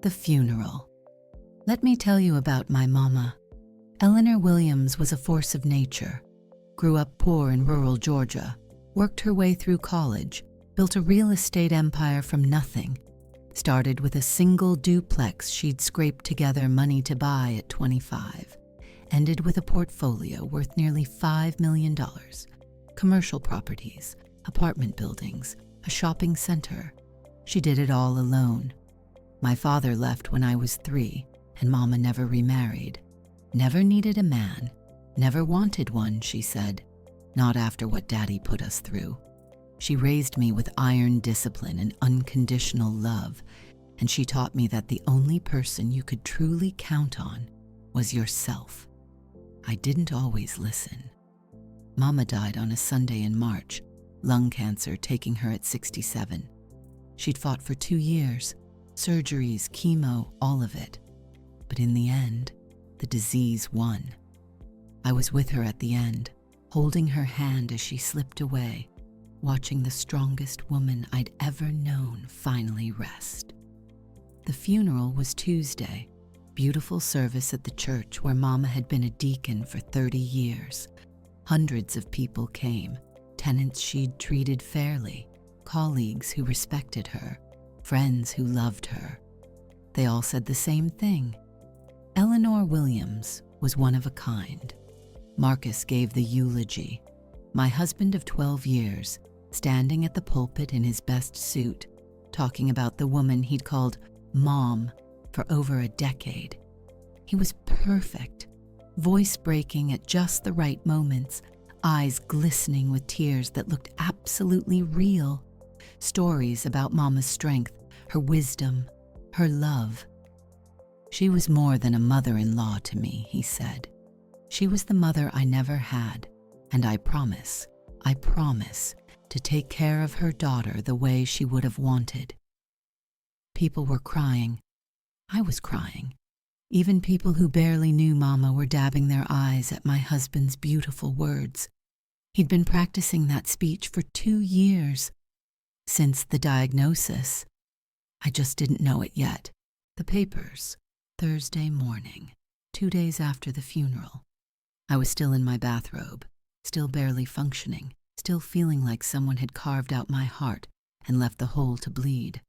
The funeral. Let me tell you about my mama. Eleanor Williams was a force of nature. Grew up poor in rural Georgia, worked her way through college, built a real estate empire from nothing. Started with a single duplex she'd scraped together money to buy at 25. Ended with a portfolio worth nearly $5 million. Commercial properties, apartment buildings, a shopping center. She did it all alone. My father left when I was 3, and Mama never remarried. Never needed a man, never wanted one, she said. Not after what Daddy put us through. She raised me with iron discipline and unconditional love, and she taught me that the only person you could truly count on was yourself. I didn't always listen. Mama died on a Sunday in March, lung cancer taking her at 67. She'd fought for 2 years, surgeries, chemo, all of it. But in the end, the disease won. I was with her at the end, holding her hand as she slipped away, watching the strongest woman I'd ever known finally rest. The funeral was Tuesday, beautiful service at the church where Mama had been a deacon for 30 years. Hundreds of people came, tenants she'd treated fairly, colleagues who respected her, friends who loved her. They all said the same thing. Eleanor Williams was one of a kind. Marcus gave the eulogy. My husband of 12 years, standing at the pulpit in his best suit, talking about the woman he'd called Mom for over a decade. He was perfect, voice breaking at just the right moments, eyes glistening with tears that looked absolutely real. Stories about Mama's strength, her wisdom, her love. She was more than a mother-in-law to me, he said. She was the mother I never had, and I promise to take care of her daughter the way she would have wanted. People were crying. I was crying. Even people who barely knew Mama were dabbing their eyes at my husband's beautiful words. He'd been practicing that speech for 2 years. Since the diagnosis. I just didn't know it yet. The papers. Thursday morning, 2 days after the funeral. I was still in my bathrobe, still barely functioning, still feeling like someone had carved out my heart and left the hole to bleed.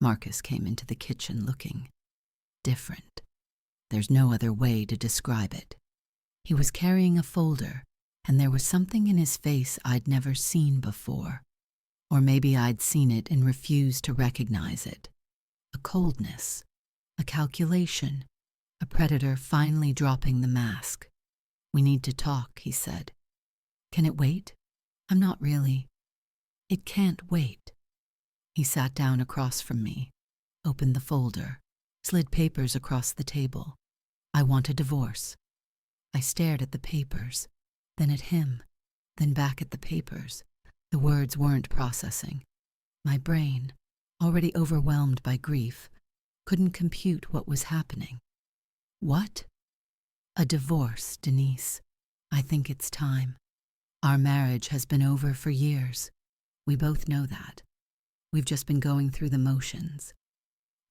Marcus came into the kitchen looking different. There's no other way to describe it. He was carrying a folder, and there was something in his face I'd never seen before. Or maybe I'd seen it and refused to recognize it. A coldness, a calculation, a predator finally dropping the mask. We need to talk, he said. Can it wait? I'm not really. It can't wait. He sat down across from me, opened the folder, slid papers across the table. I want a divorce. I stared at the papers, then at him, then back at the papers. The words weren't processing. My brain, already overwhelmed by grief, couldn't compute what was happening. What? A divorce, Denise. I think it's time. Our marriage has been over for years. We both know that. We've just been going through the motions.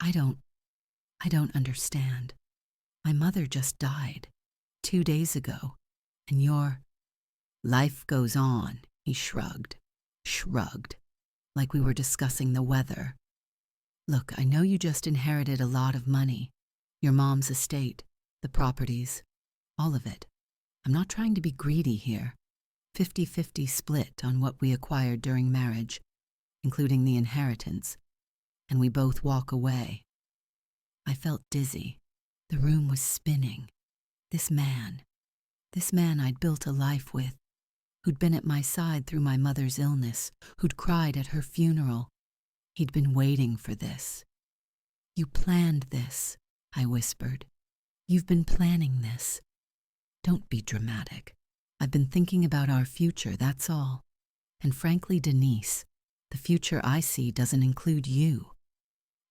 I don't understand. My mother just died 2 days ago, and your life goes on, he shrugged, like we were discussing the weather. Look, I know you just inherited a lot of money, your mom's estate, the properties, all of it. I'm not trying to be greedy here. 50-50 split on what we acquired during marriage, including the inheritance, and we both walk away. I felt dizzy. The room was spinning. This man I'd built a life with, who'd been at my side through my mother's illness, who'd cried at her funeral. He'd been waiting for this. You planned this, I whispered. You've been planning this. Don't be dramatic. I've been thinking about our future, that's all. And frankly, Denise, the future I see doesn't include you.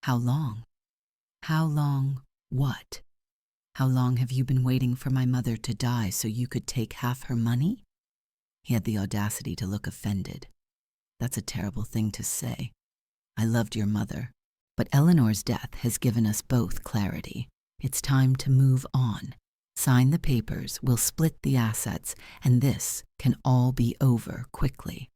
How long? How long what? How long have you been waiting for my mother to die so you could take half her money? He had the audacity to look offended. That's a terrible thing to say. I loved your mother. But Eleanor's death has given us both clarity. It's time to move on. Sign the papers, we'll split the assets, and this can all be over quickly.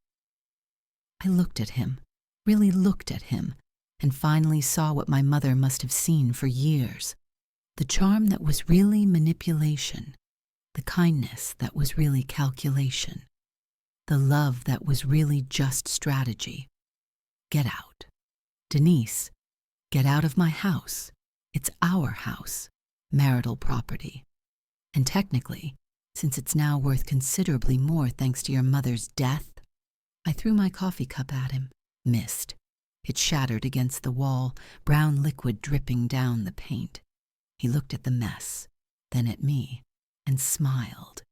I looked at him, really looked at him, and finally saw what my mother must have seen for years. The charm that was really manipulation, the kindness that was really calculation, the love that was really just strategy. Get out. Denise, get out of my house. It's our house, marital property. And technically, since it's now worth considerably more thanks to your mother's death, I threw my coffee cup at him, missed. It shattered against the wall, brown liquid dripping down the paint. He looked at the mess, then at me, and smiled.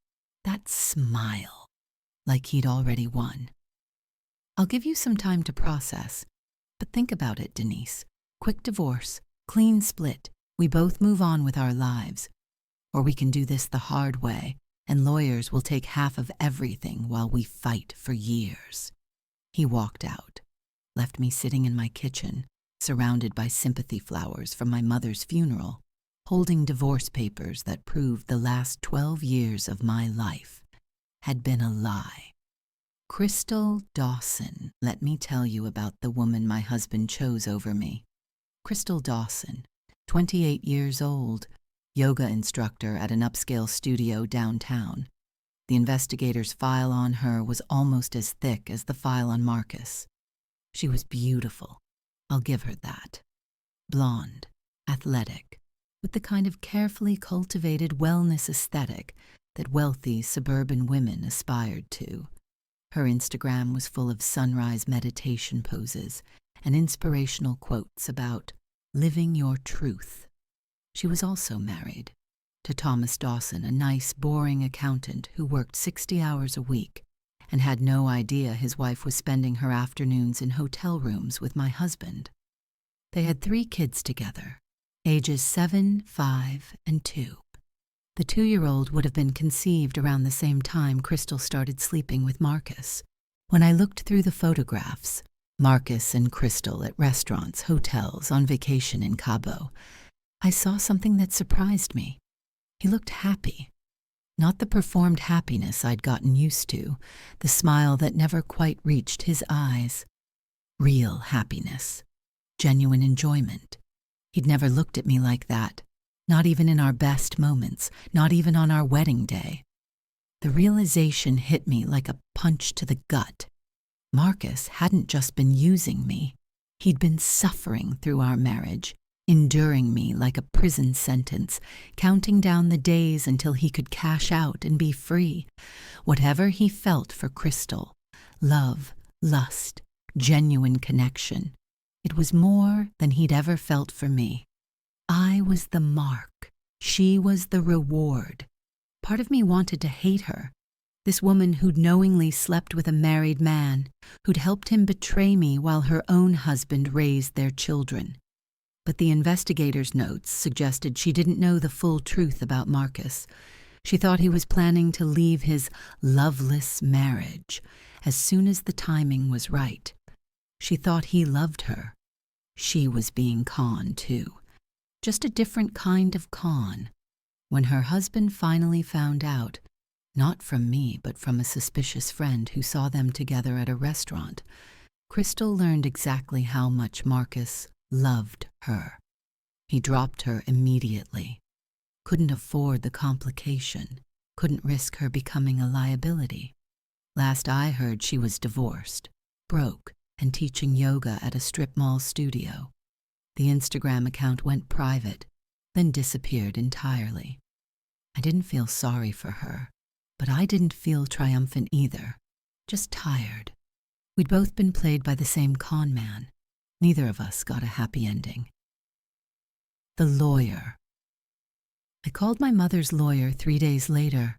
That smile, like he'd already won. I'll give you some time to process, but think about it, Denise. Quick divorce, clean split, we both move on with our lives. Or we can do this the hard way, and lawyers will take half of everything while we fight for years. He walked out, left me sitting in my kitchen, surrounded by sympathy flowers from my mother's funeral, holding divorce papers that proved the last 12 years of my life had been a lie. Crystal Dawson, let me tell you about the woman my husband chose over me. Crystal Dawson, 28 years old, yoga instructor at an upscale studio downtown. The investigator's file on her was almost as thick as the file on Marcus. She was beautiful, I'll give her that. Blonde, athletic, with the kind of carefully cultivated wellness aesthetic that wealthy suburban women aspired to. Her Instagram was full of sunrise meditation poses and inspirational quotes about living your truth. She was also married to Thomas Dawson, a nice, boring accountant who worked 60 hours a week and had no idea his wife was spending her afternoons in hotel rooms with my husband. They had 3 kids together, ages 7, 5, and 2. The 2-year-old would have been conceived around the same time Crystal started sleeping with Marcus. When I looked through the photographs, Marcus and Crystal at restaurants, hotels, on vacation in Cabo, I saw something that surprised me. He looked happy. Not the performed happiness I'd gotten used to, the smile that never quite reached his eyes. Real happiness. Genuine enjoyment. He'd never looked at me like that. Not even in our best moments, not even on our wedding day. The realization hit me like a punch to the gut. Marcus hadn't just been using me. He'd been suffering through our marriage, enduring me like a prison sentence, counting down the days until he could cash out and be free. Whatever he felt for Crystal, love, lust, genuine connection, it was more than he'd ever felt for me. I was the mark. She was the reward. Part of me wanted to hate her. This woman who'd knowingly slept with a married man, who'd helped him betray me while her own husband raised their children. But the investigator's notes suggested she didn't know the full truth about Marcus. She thought he was planning to leave his loveless marriage as soon as the timing was right. She thought he loved her. She was being conned, too. Just a different kind of con. When her husband finally found out, not from me but from a suspicious friend who saw them together at a restaurant, Crystal learned exactly how much Marcus loved her. He dropped her immediately. Couldn't afford the complication. Couldn't risk her becoming a liability. Last I heard, she was divorced, broke, and teaching yoga at a strip mall studio. The Instagram account went private, then disappeared entirely. I didn't feel sorry for her, but I didn't feel triumphant either, just tired. We'd both been played by the same con man. Neither of us got a happy ending. The lawyer. I called my mother's lawyer 3 days later.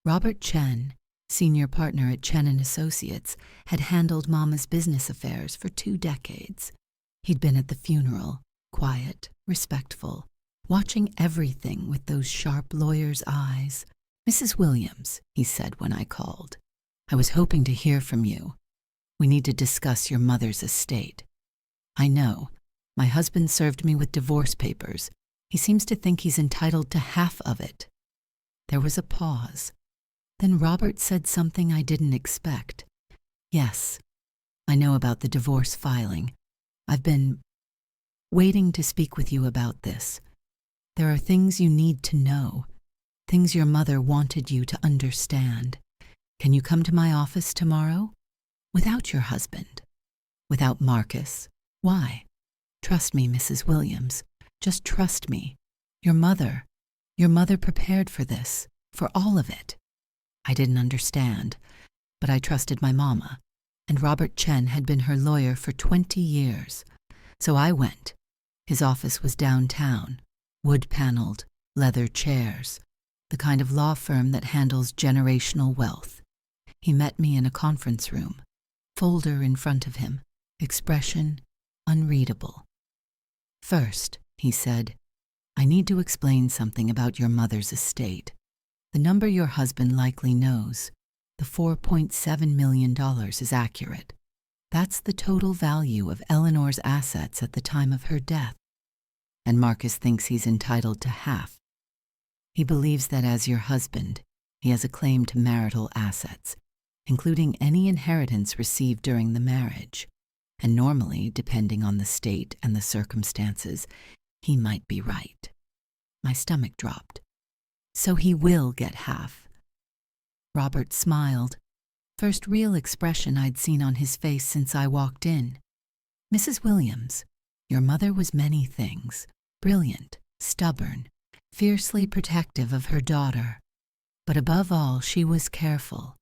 Robert Chen, senior partner at Chen & Associates, had handled Mama's business affairs for 2 decades. He'd been at the funeral, quiet, respectful, watching everything with those sharp lawyer's eyes. "Mrs. Williams," he said when I called, "I was hoping to hear from you. We need to discuss your mother's estate. I know, My husband served me with divorce papers. He seems to think he's entitled to half of it." There was a pause. Then Robert said something I didn't expect. "Yes, I know about the divorce filing. I've been waiting to speak with you about this. There are things you need to know, things your mother wanted you to understand. Can you come to my office tomorrow? Without your husband. Without Marcus. Why? Trust me, Mrs. Williams. Just trust me. Your mother prepared for this, for all of it." I didn't understand, but I trusted my mama, and Robert Chen had been her lawyer for 20 years. So I went. His office was downtown, wood-paneled, leather chairs, the kind of law firm that handles generational wealth. He met me in a conference room, folder in front of him, expression unreadable. "First," he said, "I need to explain something about your mother's estate. The number your husband likely knows, the $4.7 million, is accurate. That's the total value of Eleanor's assets at the time of her death. And Marcus thinks he's entitled to half. He believes that as your husband, he has a claim to marital assets, including any inheritance received during the marriage. And normally, depending on the state and the circumstances, he might be right." My stomach dropped. "So he will get half." Robert smiled, first real expression I'd seen on his face since I walked in. "Mrs. Williams, your mother was many things, brilliant, stubborn, fiercely protective of her daughter. But above all, she was careful.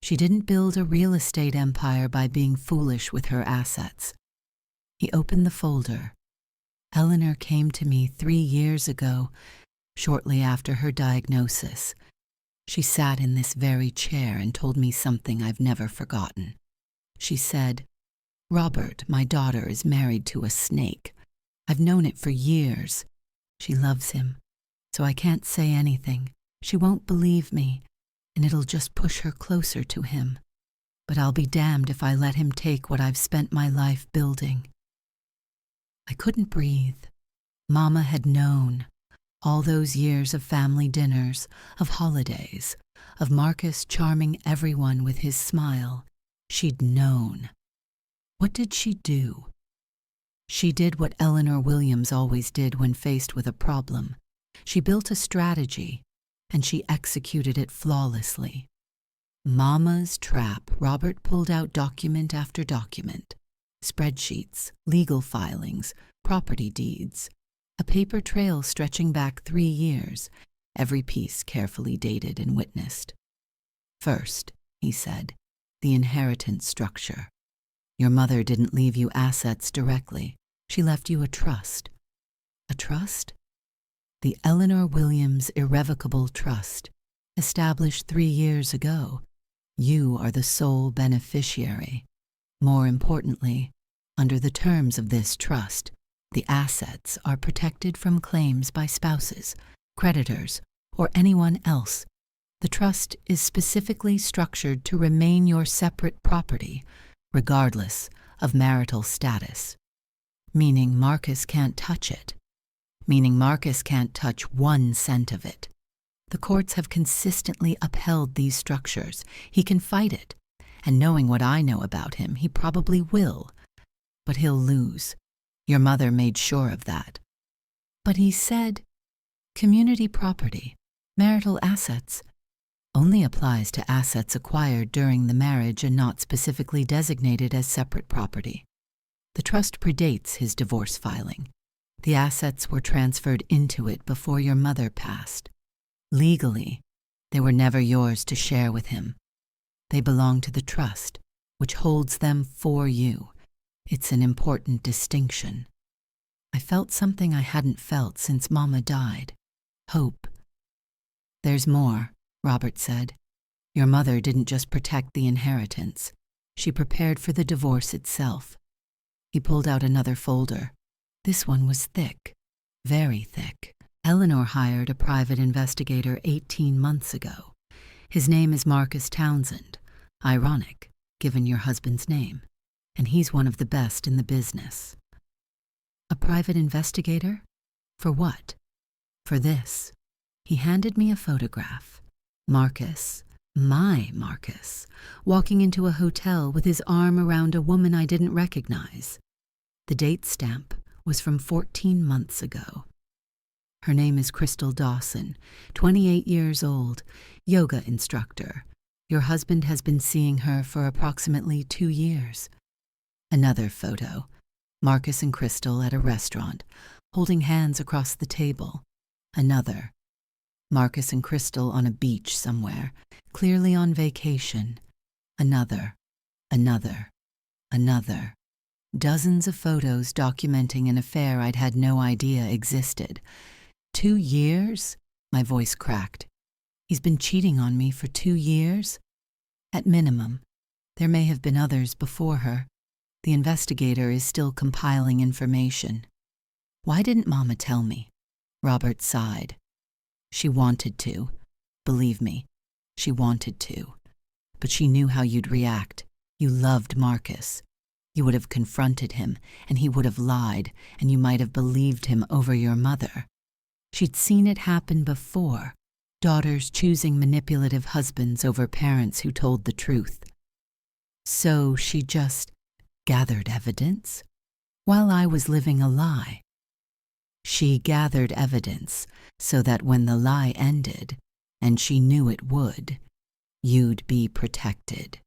She didn't build a real estate empire by being foolish with her assets." He opened the folder. "Eleanor came to me 3 years ago, shortly after her diagnosis. She sat in this very chair and told me something I've never forgotten. She said, 'Robert, my daughter is married to a snake. I've known it for years. She loves him, so I can't say anything. She won't believe me, and it'll just push her closer to him. But I'll be damned if I let him take what I've spent my life building.'" I couldn't breathe. Mama had known. All those years of family dinners, of holidays, of Marcus charming everyone with his smile. She'd known. What did she do? She did what Eleanor Williams always did when faced with a problem. She built a strategy, and she executed it flawlessly. Mama's trap. Robert pulled out document after document. Spreadsheets, legal filings, property deeds. A paper trail stretching back 3 years, every piece carefully dated and witnessed. "First," he said, "the inheritance structure. Your mother didn't leave you assets directly. She left you a trust." "A trust?" "The Eleanor Williams Irrevocable Trust, established 3 years ago. You are the sole beneficiary. More importantly, under the terms of this trust, the assets are protected from claims by spouses, creditors, or anyone else. The trust is specifically structured to remain your separate property, regardless of marital status. Meaning Marcus can't touch it. Meaning Marcus can't touch 1 cent of it. The courts have consistently upheld these structures. He can fight it, and knowing what I know about him, he probably will. But he'll lose. Your mother made sure of that." "But he said, community property, marital assets, only applies to assets acquired during the marriage and not specifically designated as separate property. The trust predates his divorce filing. The assets were transferred into it before your mother passed. Legally, they were never yours to share with him. They belong to the trust, which holds them for you. It's an important distinction." I felt something I hadn't felt since Mama died. Hope. "There's more," Robert said. "Your mother didn't just protect the inheritance. She prepared for the divorce itself." He pulled out another folder. This one was thick, very thick. Eleanor hired a private investigator 18 months ago. His name is Marcus Townsend. Ironic, given your husband's name. And he's one of the best in the business. A private investigator? For what? For this. He handed me a photograph. Marcus, my Marcus, walking into a hotel with his arm around a woman I didn't recognize. The date stamp was from 14 months ago. Her name is Crystal Dawson, 28 years old, yoga instructor. Your husband has been seeing her for approximately 2 years. Another photo. Marcus and Crystal at a restaurant, holding hands across the table. Another. Marcus and Crystal on a beach somewhere, clearly on vacation. Another. Another. Dozens of photos documenting an affair I'd had no idea existed. 2 years? My voice cracked. He's been cheating on me for 2 years? At minimum. There may have been others before her. The investigator is still compiling information. Why didn't Mama tell me? Robert sighed. She wanted to. Believe me, she wanted to. But she knew how you'd react. You loved Marcus. You would have confronted him, and he would have lied, and you might have believed him over your mother. She'd seen it happen before, daughters choosing manipulative husbands over parents who told the truth. So she just gathered evidence while I was living a lie. She gathered evidence so that when the lie ended, and she knew it would, you'd be protected.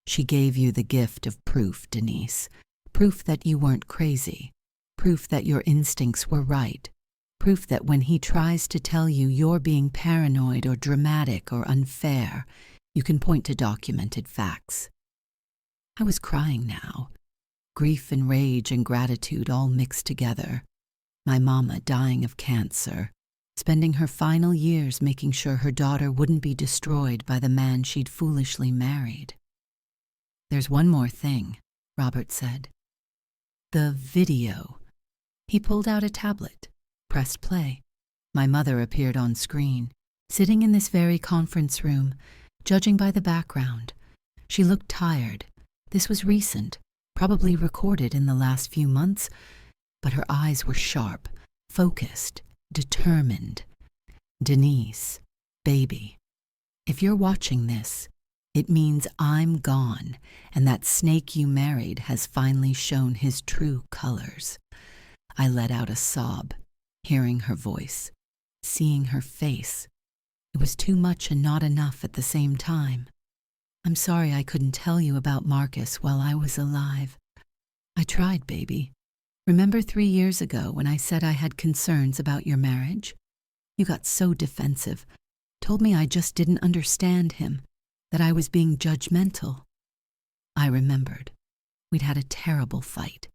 She gave you the gift of proof, Denise. Proof that you weren't crazy. Proof that your instincts were right. Proof that when he tries to tell you you're being paranoid or dramatic or unfair, you can point to documented facts. I was crying now. Grief and rage and gratitude all mixed together. My mama dying of cancer, spending her final years making sure her daughter wouldn't be destroyed by the man she'd foolishly married. There's one more thing, Robert said. The video. He pulled out a tablet, pressed play. My mother appeared on screen, sitting in this very conference room, judging by the background. She looked tired. This was recent, probably recorded in the last few months, but her eyes were sharp, focused, determined. Denise, baby, if you're watching this, it means I'm gone, and that snake you married has finally shown his true colors. I let out a sob, hearing her voice, seeing her face. It was too much and not enough at the same time. I'm sorry I couldn't tell you about Marcus while I was alive. I tried, baby. Remember 3 years ago when I said I had concerns about your marriage? You got so defensive, told me I just didn't understand him, that I was being judgmental. I remembered. We'd had a terrible fight.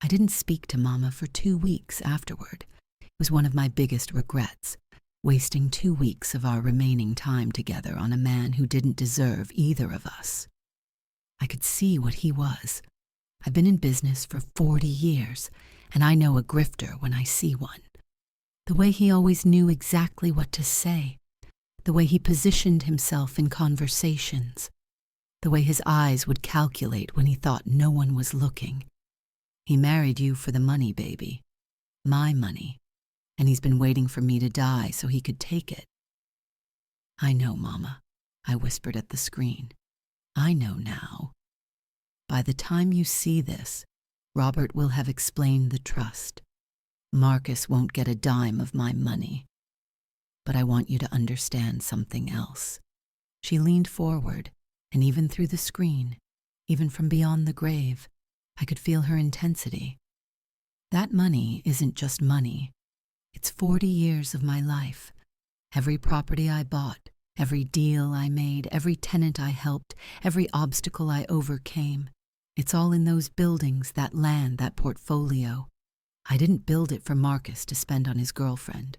I didn't speak to Mama for 2 weeks afterward. It was one of my biggest regrets, wasting 2 weeks of our remaining time together on a man who didn't deserve either of us. I could see what he was. I've been in business for 40 years, and I know a grifter when I see one. The way he always knew exactly what to say, the way he positioned himself in conversations, the way his eyes would calculate when he thought no one was looking. He married you for the money, baby. My money. And he's been waiting for me to die so he could take it. I know, Mama, I whispered at the screen. I know now. By the time you see this, Robert will have explained the trust. Marcus won't get a dime of my money. But I want you to understand something else. She leaned forward, and even through the screen, even from beyond the grave, I could feel her intensity. That money isn't just money. It's 40 years of my life. Every property I bought, every deal I made, every tenant I helped, every obstacle I overcame. It's all in those buildings, that land, that portfolio. I didn't build it for Marcus to spend on his girlfriend.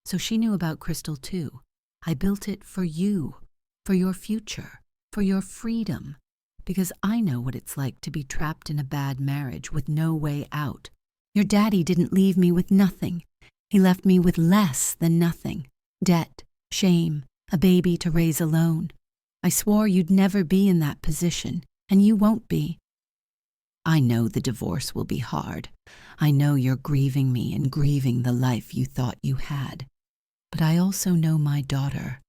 So she knew about Crystal too. I built it for you, for your future, for your freedom. Because I know what it's like to be trapped in a bad marriage with no way out. Your daddy didn't leave me with nothing. He left me with less than nothing. Debt, shame, a baby to raise alone. I swore you'd never be in that position, and you won't be. I know the divorce will be hard. I know you're grieving me and grieving the life you thought you had. But I also know my daughter.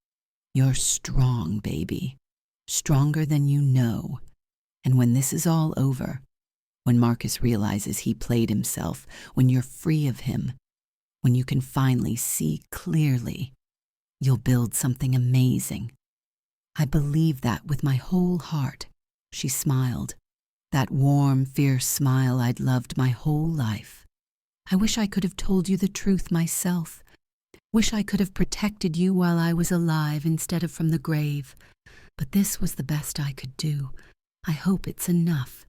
You're strong, baby. Stronger than you know. And when this is all over, when Marcus realizes he played himself, when you're free of him, when you can finally see clearly, you'll build something amazing. I believe that with my whole heart. She smiled. That warm, fierce smile I'd loved my whole life. I wish I could have told you the truth myself. Wish I could have protected you while I was alive instead of from the grave. But this was the best I could do. I hope it's enough.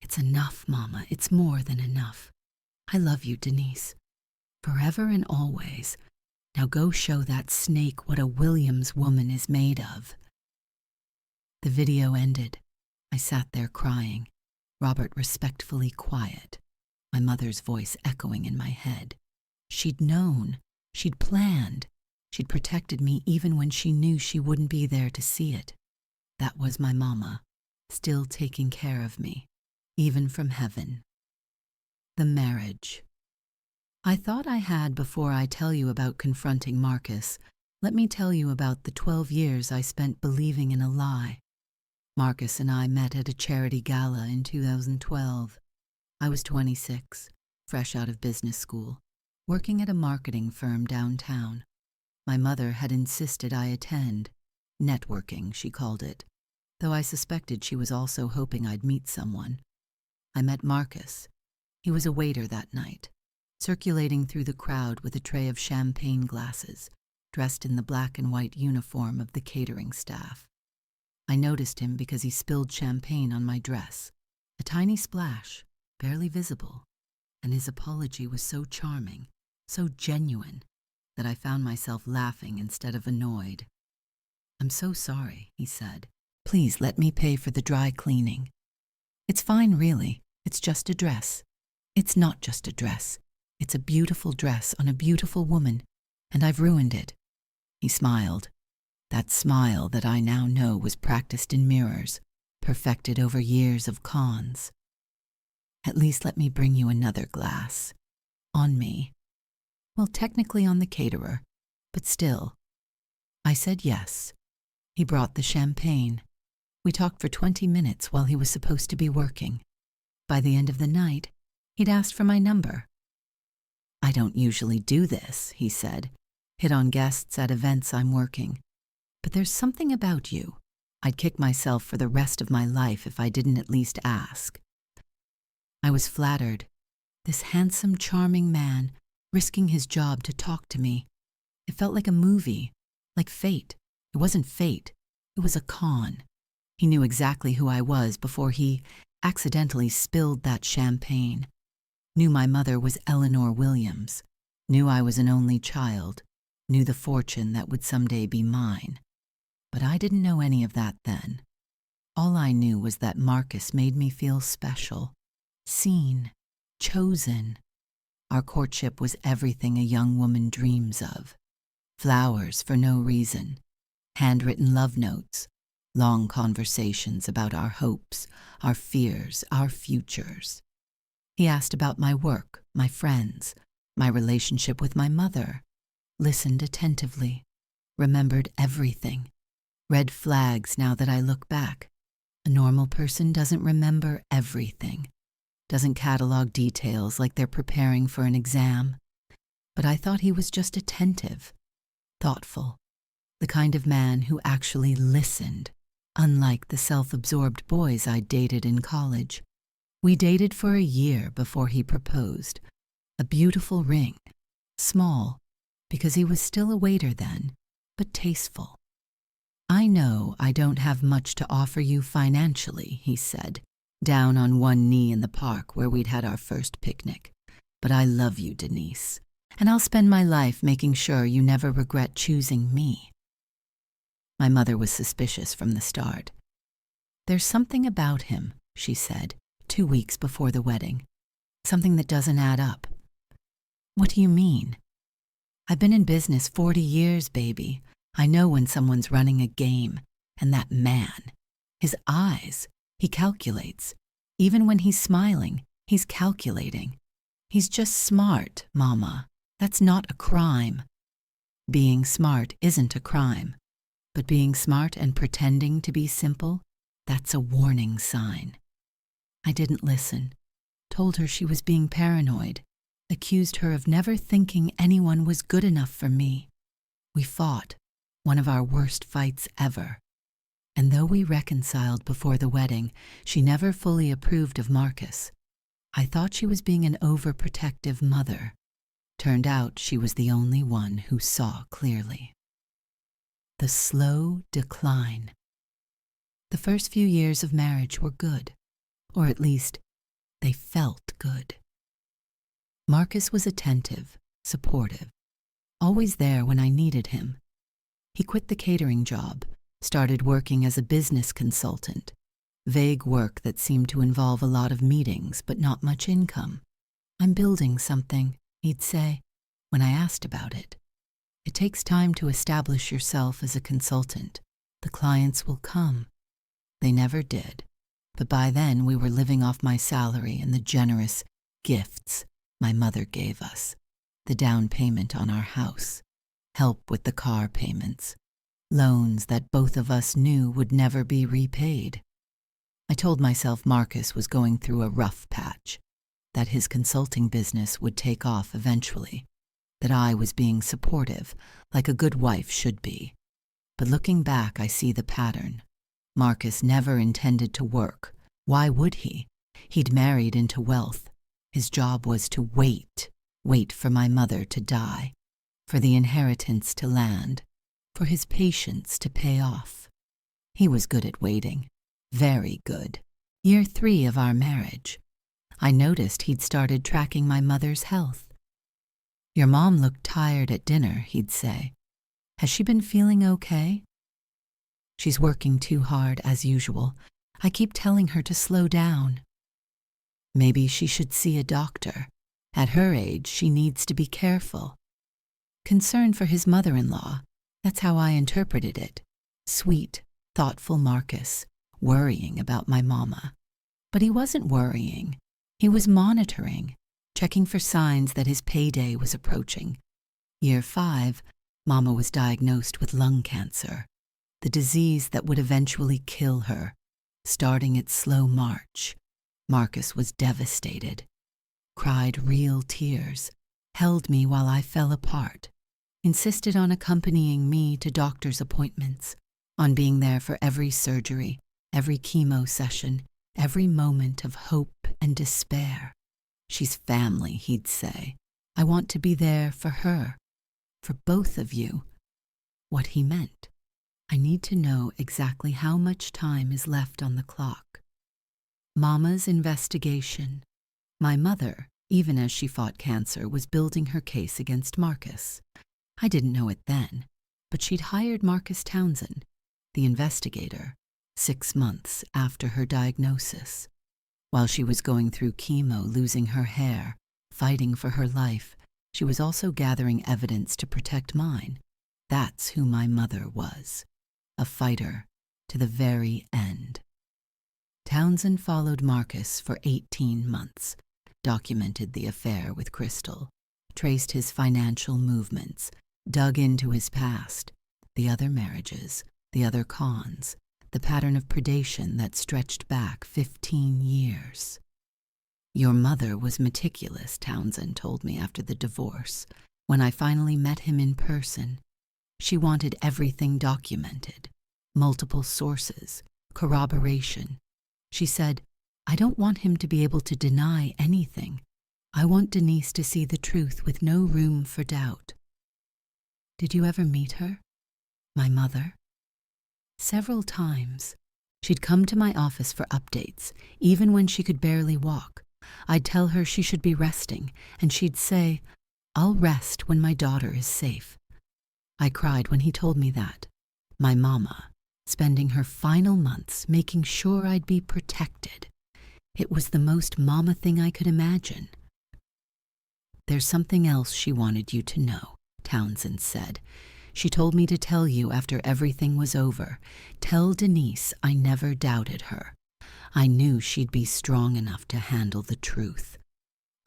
It's enough, Mama. It's more than enough. I love you, Denise. Forever and always. Now go show that snake what a Williams woman is made of. The video ended. I sat there crying, Robert respectfully quiet, my mother's voice echoing in my head. She'd known. She'd planned. She'd protected me even when she knew she wouldn't be there to see it. That was my mama, still taking care of me, even from heaven. The marriage. I thought I had before I tell you about confronting Marcus. Let me tell you about the 12 years I spent believing in a lie. Marcus and I met at a charity gala in 2012. I was 26, fresh out of business school, working at a marketing firm downtown. My mother had insisted I attend. Networking, she called it, though I suspected she was also hoping I'd meet someone. I met Marcus. He was a waiter that night, circulating through the crowd with a tray of champagne glasses, dressed in the black and white uniform of the catering staff. I noticed him because he spilled champagne on my dress, a tiny splash, barely visible, and his apology was so charming, so genuine, that I found myself laughing instead of annoyed. "I'm so sorry," he said. "Please let me pay for the dry cleaning." "It's fine, really. It's just a dress." "It's not just a dress. It's a beautiful dress on a beautiful woman, and I've ruined it." He smiled. That smile that I now know was practiced in mirrors, perfected over years of cons. "At least let me bring you another glass." On me. Well, technically on the caterer, but still. I said yes. He brought the champagne. We talked for 20 minutes while he was supposed to be working. By the end of the night, he'd asked for my number. "I don't usually do this," he said. "Hit on guests at events I'm working. But there's something about you. I'd kick myself for the rest of my life if I didn't at least ask." I was flattered. This handsome, charming man, risking his job to talk to me. It felt like a movie, like fate. It wasn't fate. It was a con. He knew exactly who I was before he accidentally spilled that champagne. Knew my mother was Eleanor Williams. Knew I was an only child. Knew the fortune that would someday be mine. But I didn't know any of that then. All I knew was that Marcus made me feel special, seen, chosen. Our courtship was everything a young woman dreams of. Flowers for no reason, handwritten love notes, long conversations about our hopes, our fears, our futures. He asked about my work, my friends, my relationship with my mother, listened attentively, remembered everything. Red flags now that I look back. A normal person doesn't remember everything, doesn't catalog details like they're preparing for an exam. But I thought he was just attentive, thoughtful, the kind of man who actually listened, unlike the self-absorbed boys I dated in college. We dated for a year before he proposed. A beautiful ring, small, because he was still a waiter then, but tasteful. "I know I don't have much to offer you financially," he said, down on one knee in the park where we'd had our first picnic. "But I love you, Denise, and I'll spend my life making sure you never regret choosing me." My mother was suspicious from the start. "There's something about him," she said, 2 weeks before the wedding. "Something that doesn't add up." "What do you mean?" "I've been in business 40 years, baby. I know when someone's running a game. And that man, his eyes, he calculates. Even when he's smiling, he's calculating. He's just smart, Mama. That's not a crime. Being smart isn't a crime, but being smart and pretending to be simple, that's a warning sign. I didn't listen, told her she was being paranoid, accused her of never thinking anyone was good enough for me. We fought, one of our worst fights ever. And though we reconciled before the wedding, she never fully approved of Marcus. I thought she was being an overprotective mother. Turned out she was the only one who saw clearly. The slow decline. The first few years of marriage were good, or at least, they felt good. Marcus was attentive, supportive, always there when I needed him. He quit the catering job, started working as a business consultant, vague work that seemed to involve a lot of meetings but not much income. I'm building something, he'd say, when I asked about it. It takes time to establish yourself as a consultant. The clients will come. They never did, but by then we were living off my salary and the generous gifts my mother gave us, the down payment on our house, help with the car payments, loans that both of us knew would never be repaid. I told myself Marcus was going through a rough patch, that his consulting business would take off eventually, that I was being supportive, like a good wife should be. But looking back, I see the pattern. Marcus never intended to work. Why would he? He'd married into wealth. His job was to wait for my mother to die, for the inheritance to land, for his patience to pay off. He was good at waiting, very good. Year 3 of our marriage, I noticed he'd started tracking my mother's health. Your mom looked tired at dinner, he'd say. Has she been feeling okay? She's working too hard, as usual. I keep telling her to slow down. Maybe she should see a doctor. At her age, she needs to be careful. Concern for his mother-in-law, that's how I interpreted it. Sweet, thoughtful Marcus, worrying about my mama. But he wasn't worrying. He was monitoring, checking for signs that his payday was approaching. Year 5, Mama was diagnosed with lung cancer, the disease that would eventually kill her, starting its slow march. Marcus was devastated, cried real tears, held me while I fell apart, insisted on accompanying me to doctor's appointments, on being there for every surgery, every chemo session, every moment of hope and despair. She's family, he'd say. I want to be there for her, for both of you. What he meant. I need to know exactly how much time is left on the clock. Mama's investigation. My mother, even as she fought cancer, was building her case against Marcus. I didn't know it then, but she'd hired Marcus Townsend, the investigator, 6 months after her diagnosis. While she was going through chemo, losing her hair, fighting for her life, she was also gathering evidence to protect mine. That's who my mother was, a fighter to the very end. Townsend followed Marcus for 18 months, documented the affair with Crystal, traced his financial movements, dug into his past, the other marriages, the other cons, the pattern of predation that stretched back 15 years. Your mother was meticulous, Townsend told me after the divorce. When I finally met him in person, she wanted everything documented, multiple sources, corroboration. She said, I don't want him to be able to deny anything. I want Denise to see the truth with no room for doubt. Did you ever meet her? My mother? Several times. She'd come to my office for updates, even when she could barely walk. I'd tell her she should be resting, and she'd say, I'll rest when my daughter is safe. I cried when he told me that. My mama, spending her final months making sure I'd be protected. It was the most mama thing I could imagine. There's something else she wanted you to know, Townsend said. She told me to tell you after everything was over. Tell Denise I never doubted her. I knew she'd be strong enough to handle the truth.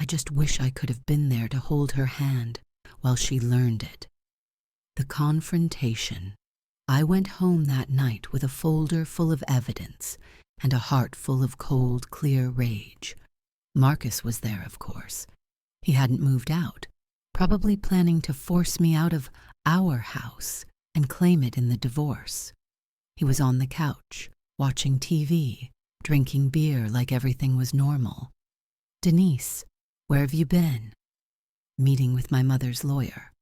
I just wish I could have been there to hold her hand while she learned it. The confrontation. I went home that night with a folder full of evidence and a heart full of cold, clear rage. Marcus was there, of course. He hadn't moved out, probably planning to force me out of our house and claim it in the divorce. He was on the couch, watching TV, drinking beer like everything was normal. "Denise, where have you been?" "Meeting with my mother's lawyer."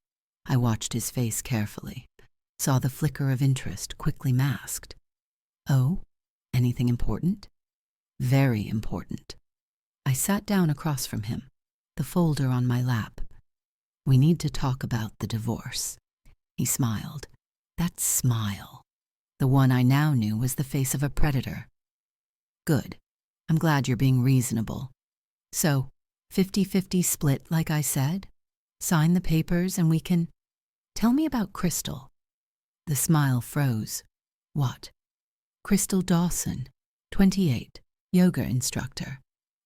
I watched his face carefully, saw the flicker of interest quickly masked. "Oh, anything important?" "Very important." I sat down across from him, the folder on my lap. "We need to talk about the divorce." He smiled. That smile. The one I now knew was the face of a predator. "Good. I'm glad you're being reasonable. So, 50-50 split, like I said? Sign the papers and we can... Tell me about Crystal." The smile froze. "What?" "Crystal Dawson, 28, yoga instructor.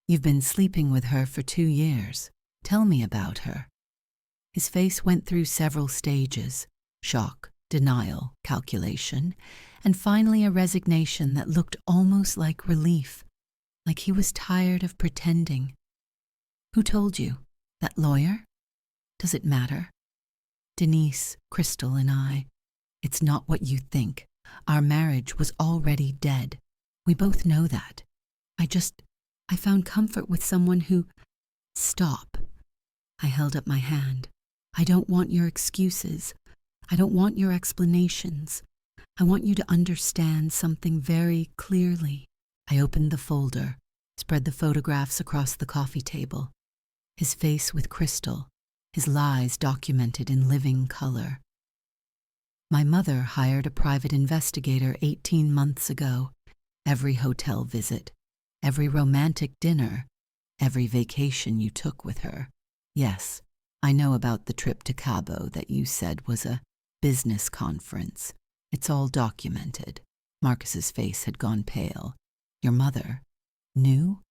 You've been sleeping with her for 2 years. Tell me about her." His face went through several stages: shock, denial, calculation, and finally a resignation that looked almost like relief, like he was tired of pretending. "Who told you? That lawyer?" "Does it matter?" "Denise, Crystal, and I. It's not what you think. Our marriage was already dead. We both know that. I found comfort with someone who..." "Stop." I held up my hand. "I don't want your excuses. I don't want your explanations. I want you to understand something very clearly." I opened the folder, spread the photographs across the coffee table. His face with Crystal, his lies documented in living color. My mother hired a private investigator 18 months ago. Every hotel visit, every romantic dinner, every vacation you took with her. Yes, I know about the trip to Cabo that you said was a business conference. It's all documented. Marcus's face had gone pale. Your mother knew?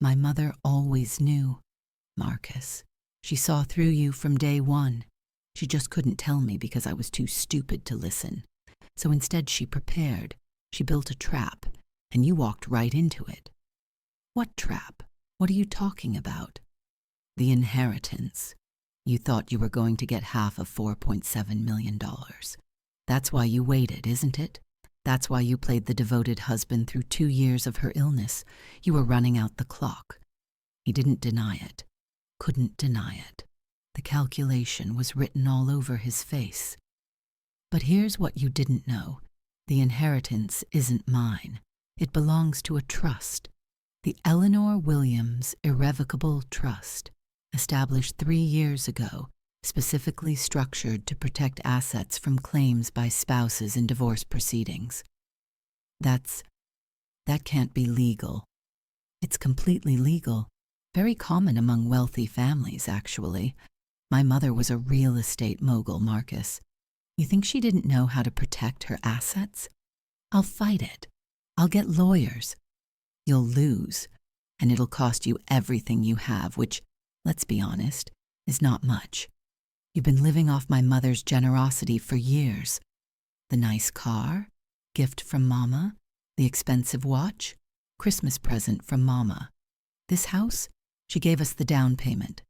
My mother always knew, Marcus. She saw through you from day one. She just couldn't tell me because I was too stupid to listen. So instead she prepared. She built a trap, and you walked right into it. What trap? What are you talking about? The inheritance. You thought you were going to get half of $4.7 million. That's why you waited, isn't it? That's why you played the devoted husband through 2 years of her illness. You were running out the clock. He didn't deny it. Couldn't deny it. The calculation was written all over his face. But here's what you didn't know. The inheritance isn't mine. It belongs to a trust. The Eleanor Williams Irrevocable Trust, established 3 years ago, specifically structured to protect assets from claims by spouses in divorce proceedings. That can't be legal. It's completely legal. Very common among wealthy families, actually. My mother was a real estate mogul, Marcus. You think she didn't know how to protect her assets? I'll fight it. I'll get lawyers. You'll lose, and it'll cost you everything you have, which, let's be honest, is not much. You've been living off my mother's generosity for years. The nice car, gift from Mama, the expensive watch, Christmas present from Mama. This house, she gave us the down payment.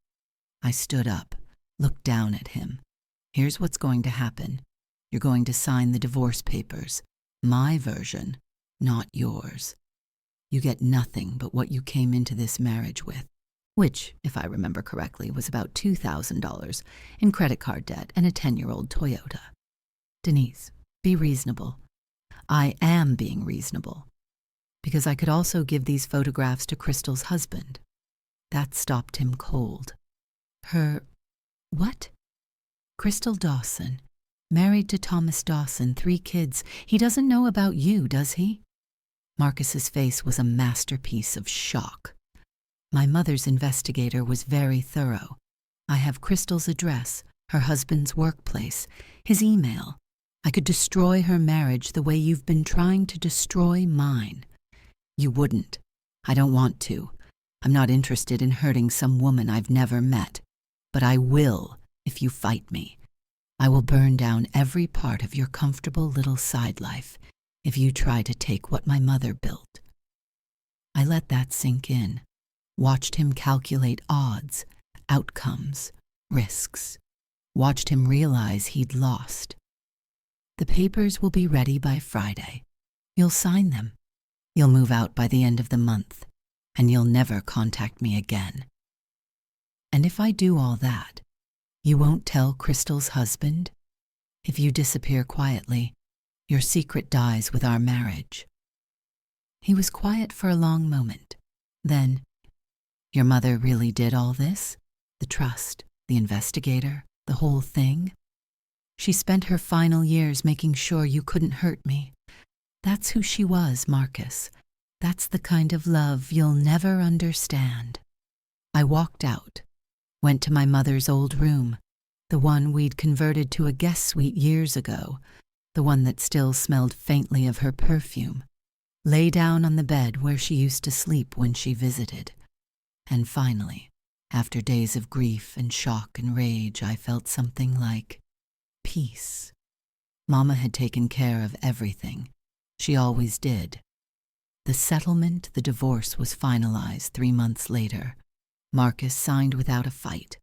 I stood up, looked down at him. Here's what's going to happen. You're going to sign the divorce papers. My version, not yours. You get nothing but what you came into this marriage with, which, if I remember correctly, was about $2,000 in credit card debt and a 10-year-old Toyota. Denise, be reasonable. I am being reasonable. Because I could also give these photographs to Crystal's husband. That stopped him cold. Her... what? Crystal Dawson, married to Thomas Dawson, 3 kids. He doesn't know about you, does he? Marcus's face was a masterpiece of shock. My mother's investigator was very thorough. I have Crystal's address, her husband's workplace, his email. I could destroy her marriage the way you've been trying to destroy mine. You wouldn't. I don't want to. I'm not interested in hurting some woman I've never met. But I will if you fight me. I will burn down every part of your comfortable little side life if you try to take what my mother built." I let that sink in, watched him calculate odds, outcomes, risks, watched him realize he'd lost. "The papers will be ready by Friday. You'll sign them. You'll move out by the end of the month, and you'll never contact me again. And if I do all that, you won't tell Crystal's husband? If you disappear quietly, your secret dies with our marriage." He was quiet for a long moment. Then, "Your mother really did all this? The trust, the investigator, the whole thing? She spent her final years making sure you couldn't hurt me. That's who she was, Marcus. That's the kind of love you'll never understand." I walked out, went to my mother's old room, the one we'd converted to a guest suite years ago, the one that still smelled faintly of her perfume, lay down on the bed where she used to sleep when she visited. And finally, after days of grief and shock and rage, I felt something like peace. Mama had taken care of everything. She always did. The settlement, the divorce, was finalized 3 months later. Marcus signed without a fight.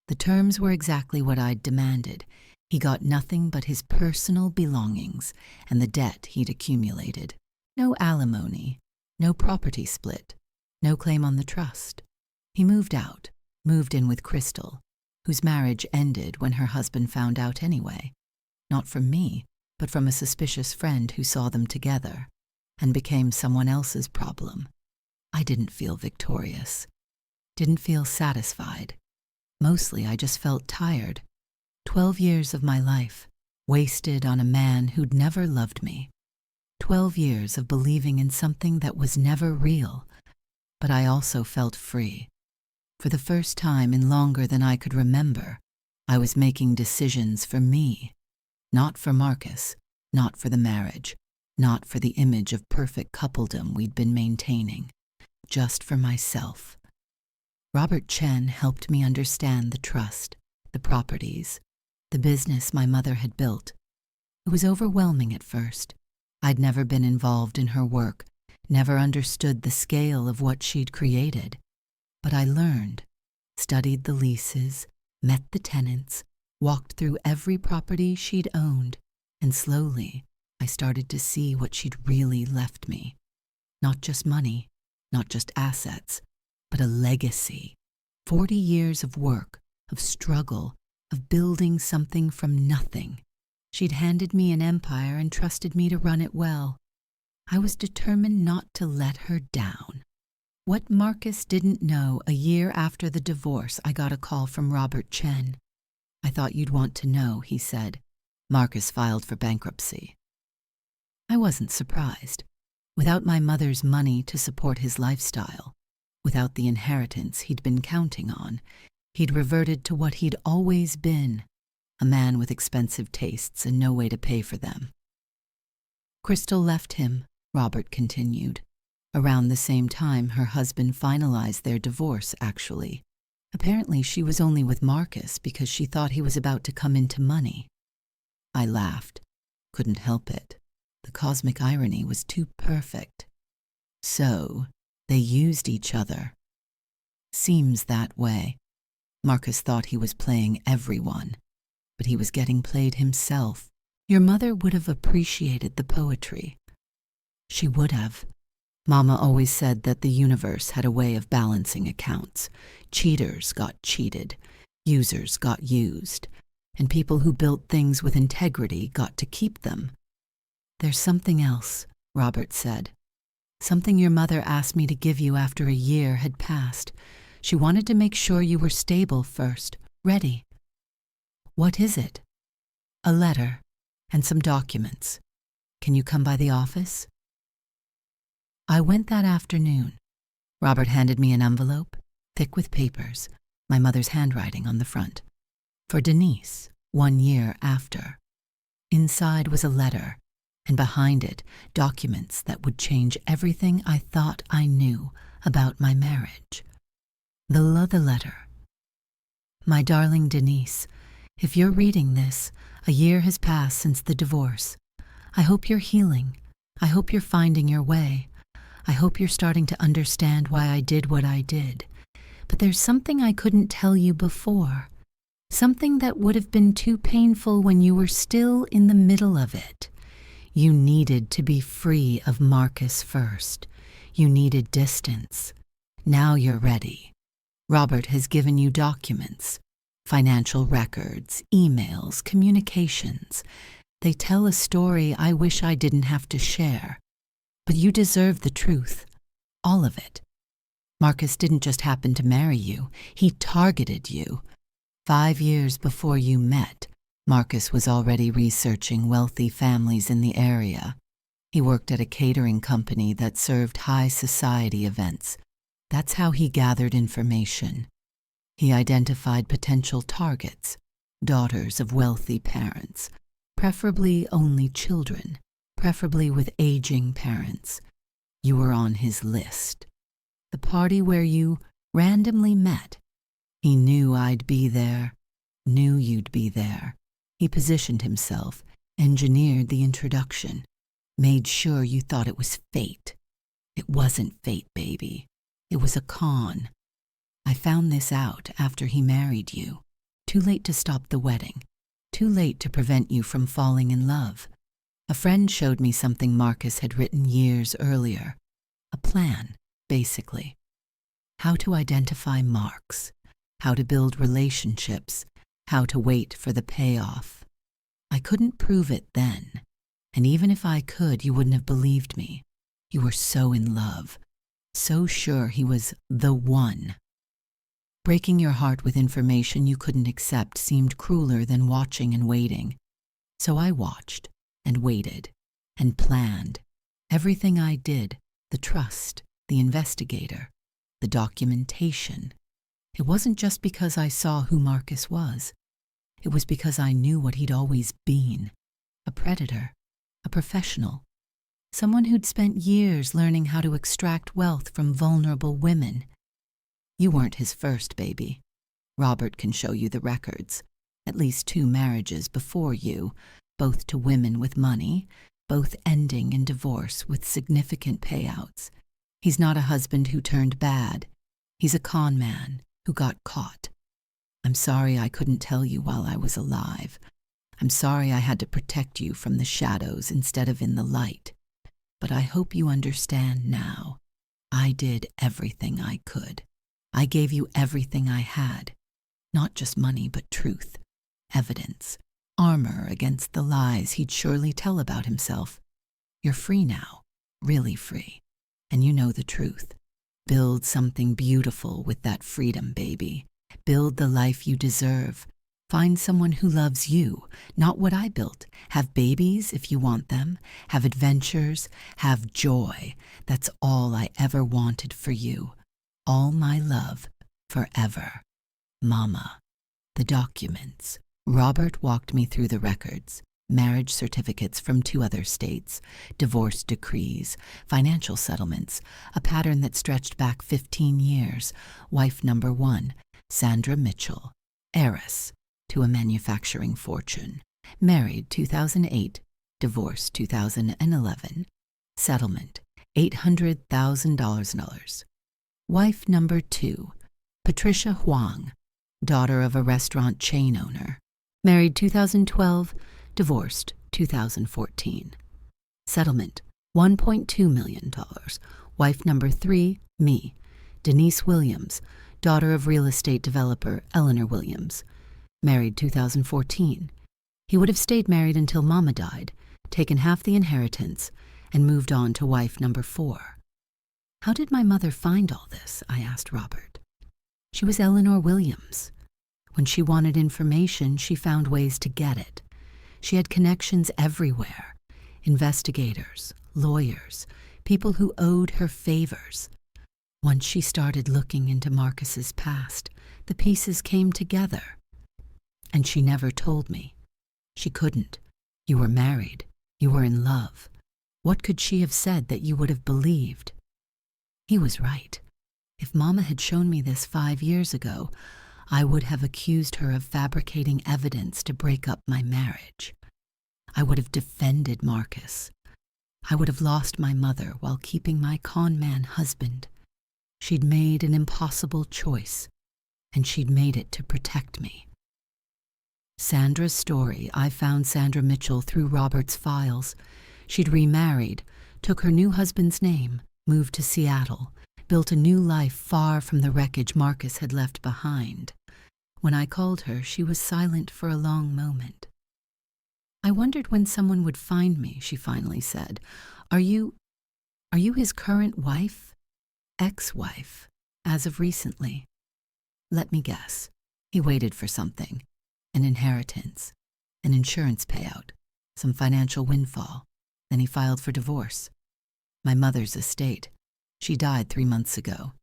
The terms were exactly what I'd demanded. He got nothing but his personal belongings and the debt he'd accumulated. No alimony, no property split, no claim on the trust. He moved out, moved in with Crystal, whose marriage ended when her husband found out anyway. Not from me, but from a suspicious friend who saw them together, and became someone else's problem. I didn't feel victorious. Didn't feel satisfied. Mostly I just felt tired. 12 years of my life, wasted on a man who'd never loved me. 12 years of believing in something that was never real. But I also felt free. For the first time in longer than I could remember, I was making decisions for me. Not for Marcus, not for the marriage, not for the image of perfect coupledom we'd been maintaining. Just for myself. Robert Chen helped me understand the trust, the properties, the business my mother had built. It was overwhelming at first. I'd never been involved in her work, never understood the scale of what she'd created. But I learned, studied the leases, met the tenants, walked through every property she'd owned, and slowly I started to see what she'd really left me. Not just money, not just assets, but a legacy. 40 years of work, of struggle, of building something from nothing. She'd handed me an empire and trusted me to run it well. I was determined not to let her down. What Marcus didn't know, a year after the divorce, I got a call from Robert Chen. "I thought you'd want to know," he said. "Marcus filed for bankruptcy." I wasn't surprised. Without my mother's money to support his lifestyle, without the inheritance he'd been counting on, he'd reverted to what he'd always been, a man with expensive tastes and no way to pay for them. Crystal left him, Robert continued. Around the same time her husband finalized their divorce, actually. Apparently she was only with Marcus because she thought he was about to come into money. I laughed. Couldn't help it. The cosmic irony was too perfect. So, they used each other. Seems that way. Marcus thought he was playing everyone, but he was getting played himself. Your mother would have appreciated the poetry. She would have. Mama always said that the universe had a way of balancing accounts. Cheaters got cheated, users got used, and people who built things with integrity got to keep them. "There's something else," Robert said. "Something your mother asked me to give you after a year had passed. She wanted to make sure you were stable first, ready." "What is it?" "A letter and some documents. Can you come by the office?" I went that afternoon. Robert handed me an envelope, thick with papers, my mother's handwriting on the front. For Denise, 1 year after. Inside was a letter, and behind it, documents that would change everything I thought I knew about my marriage. The letter. My darling Denise, if you're reading this, a year has passed since the divorce. I hope you're healing. I hope you're finding your way. I hope you're starting to understand why I did what I did. But there's something I couldn't tell you before. Something that would have been too painful when you were still in the middle of it. You needed to be free of Marcus first. You needed distance. Now you're ready. Robert has given you documents, financial records, emails, communications. They tell a story I wish I didn't have to share. But you deserve the truth. All of it. Marcus didn't just happen to marry you. He targeted you. 5 years before you met, Marcus was already researching wealthy families in the area. He worked at a catering company that served high society events. That's how he gathered information. He identified potential targets, daughters of wealthy parents, preferably only children, preferably with aging parents. You were on his list. The party where you randomly met. He knew I'd be there, knew you'd be there. He positioned himself, engineered the introduction, made sure you thought it was fate. It wasn't fate, baby. It was a con. I found this out after he married you. Too late to stop the wedding. Too late to prevent you from falling in love. A friend showed me something Marcus had written years earlier. A plan, basically. How to identify marks. How to build relationships. How to wait for the payoff. I couldn't prove it then. And even if I could, you wouldn't have believed me. You were so in love. So sure he was the one. Breaking your heart with information you couldn't accept seemed crueler than watching and waiting. So I watched and waited and planned. Everything I did, the trust, the investigator, the documentation. It wasn't just because I saw who Marcus was. It was because I knew what he'd always been. A predator, a professional, someone who'd spent years learning how to extract wealth from vulnerable women. You weren't his first baby. Robert can show you the records. At least 2 marriages before you, both to women with money, both ending in divorce with significant payouts. He's not a husband who turned bad. He's a con man who got caught. I'm sorry I couldn't tell you while I was alive. I'm sorry I had to protect you from the shadows instead of in the light. But I hope you understand now. I did everything I could. I gave you everything I had. Not just money, but truth, evidence, armor against the lies he'd surely tell about himself. You're free now, really free. And you know the truth. Build something beautiful with that freedom, baby. Build the life you deserve. Find someone who loves you, not what I built. Have babies if you want them. Have adventures. Have joy. That's all I ever wanted for you. All my love, forever. Mama. The documents. Robert walked me through the records. Marriage certificates from 2 other states, divorce decrees, financial settlements, a pattern that stretched back 15 years. Wife number 1, Sandra Mitchell, heiress to a manufacturing fortune. Married 2008, divorced 2011. Settlement $800,000. Wife number 2, Patricia Huang, daughter of a restaurant chain owner. Married 2012, divorced 2014. Settlement $1.2 million. Wife number 3, me, Denise Williams, daughter of real estate developer Eleanor Williams. Married 2014. He would have stayed married until Mama died, taken half the inheritance, and moved on to wife number 4. How did my mother find all this? I asked Robert. She was Eleanor Williams. When she wanted information, she found ways to get it. She had connections everywhere. Investigators, lawyers, people who owed her favors. Once she started looking into Marcus's past, the pieces came together. And she never told me. She couldn't. You were married. You were in love. What could she have said that you would have believed? He was right. If Mama had shown me this 5 years ago, I would have accused her of fabricating evidence to break up my marriage. I would have defended Marcus. I would have lost my mother while keeping my con man husband. She'd made an impossible choice, and she'd made it to protect me. Sandra's story. I found Sandra Mitchell through Robert's files. She'd remarried, took her new husband's name, moved to Seattle, built a new life far from the wreckage Marcus had left behind. When I called her, she was silent for a long moment. I wondered when someone would find me, she finally said. Are you his current wife? Ex-wife, as of recently. Let me guess. He waited for something. An inheritance, an insurance payout, some financial windfall. Then he filed for divorce. My mother's estate. She died 3 months ago.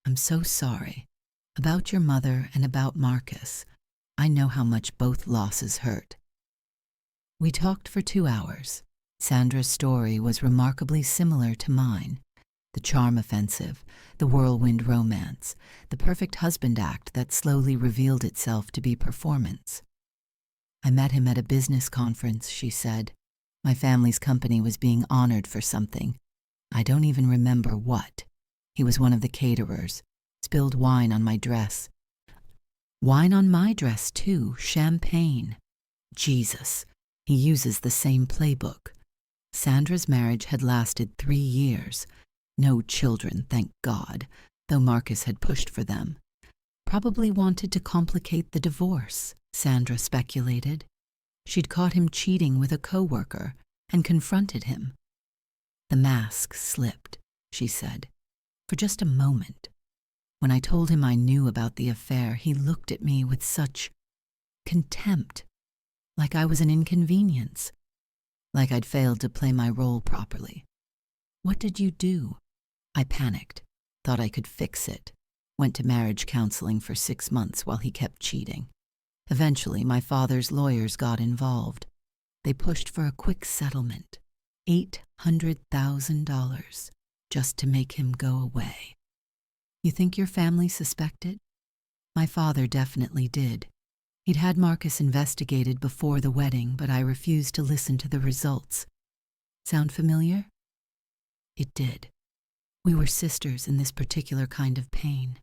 I'm so sorry. About your mother and about Marcus. I know how much both losses hurt. We talked for 2 hours. Sandra's story was remarkably similar to mine. The charm offensive, the whirlwind romance, the perfect husband act that slowly revealed itself to be performance. I met him at a business conference, she said. My family's company was being honored for something. I don't even remember what. He was one of the caterers, spilled wine on my dress. Wine on my dress, too, champagne. Jesus, he uses the same playbook. Sandra's marriage had lasted 3 years. No children, thank God, though Marcus had pushed for them. Probably wanted to complicate the divorce, Sandra speculated. She'd caught him cheating with a coworker and confronted him. The mask slipped, she said, for just a moment. When I told him I knew about the affair, he looked at me with such contempt, like I was an inconvenience, like I'd failed to play my role properly. What did you do? I panicked, thought I could fix it, went to marriage counseling for 6 months while he kept cheating. Eventually, my father's lawyers got involved. They pushed for a quick settlement, $800,000, just to make him go away. You think your family suspected? My father definitely did. He'd had Marcus investigated before the wedding, but I refused to listen to the results. Sound familiar? It did. We were sisters in this particular kind of pain.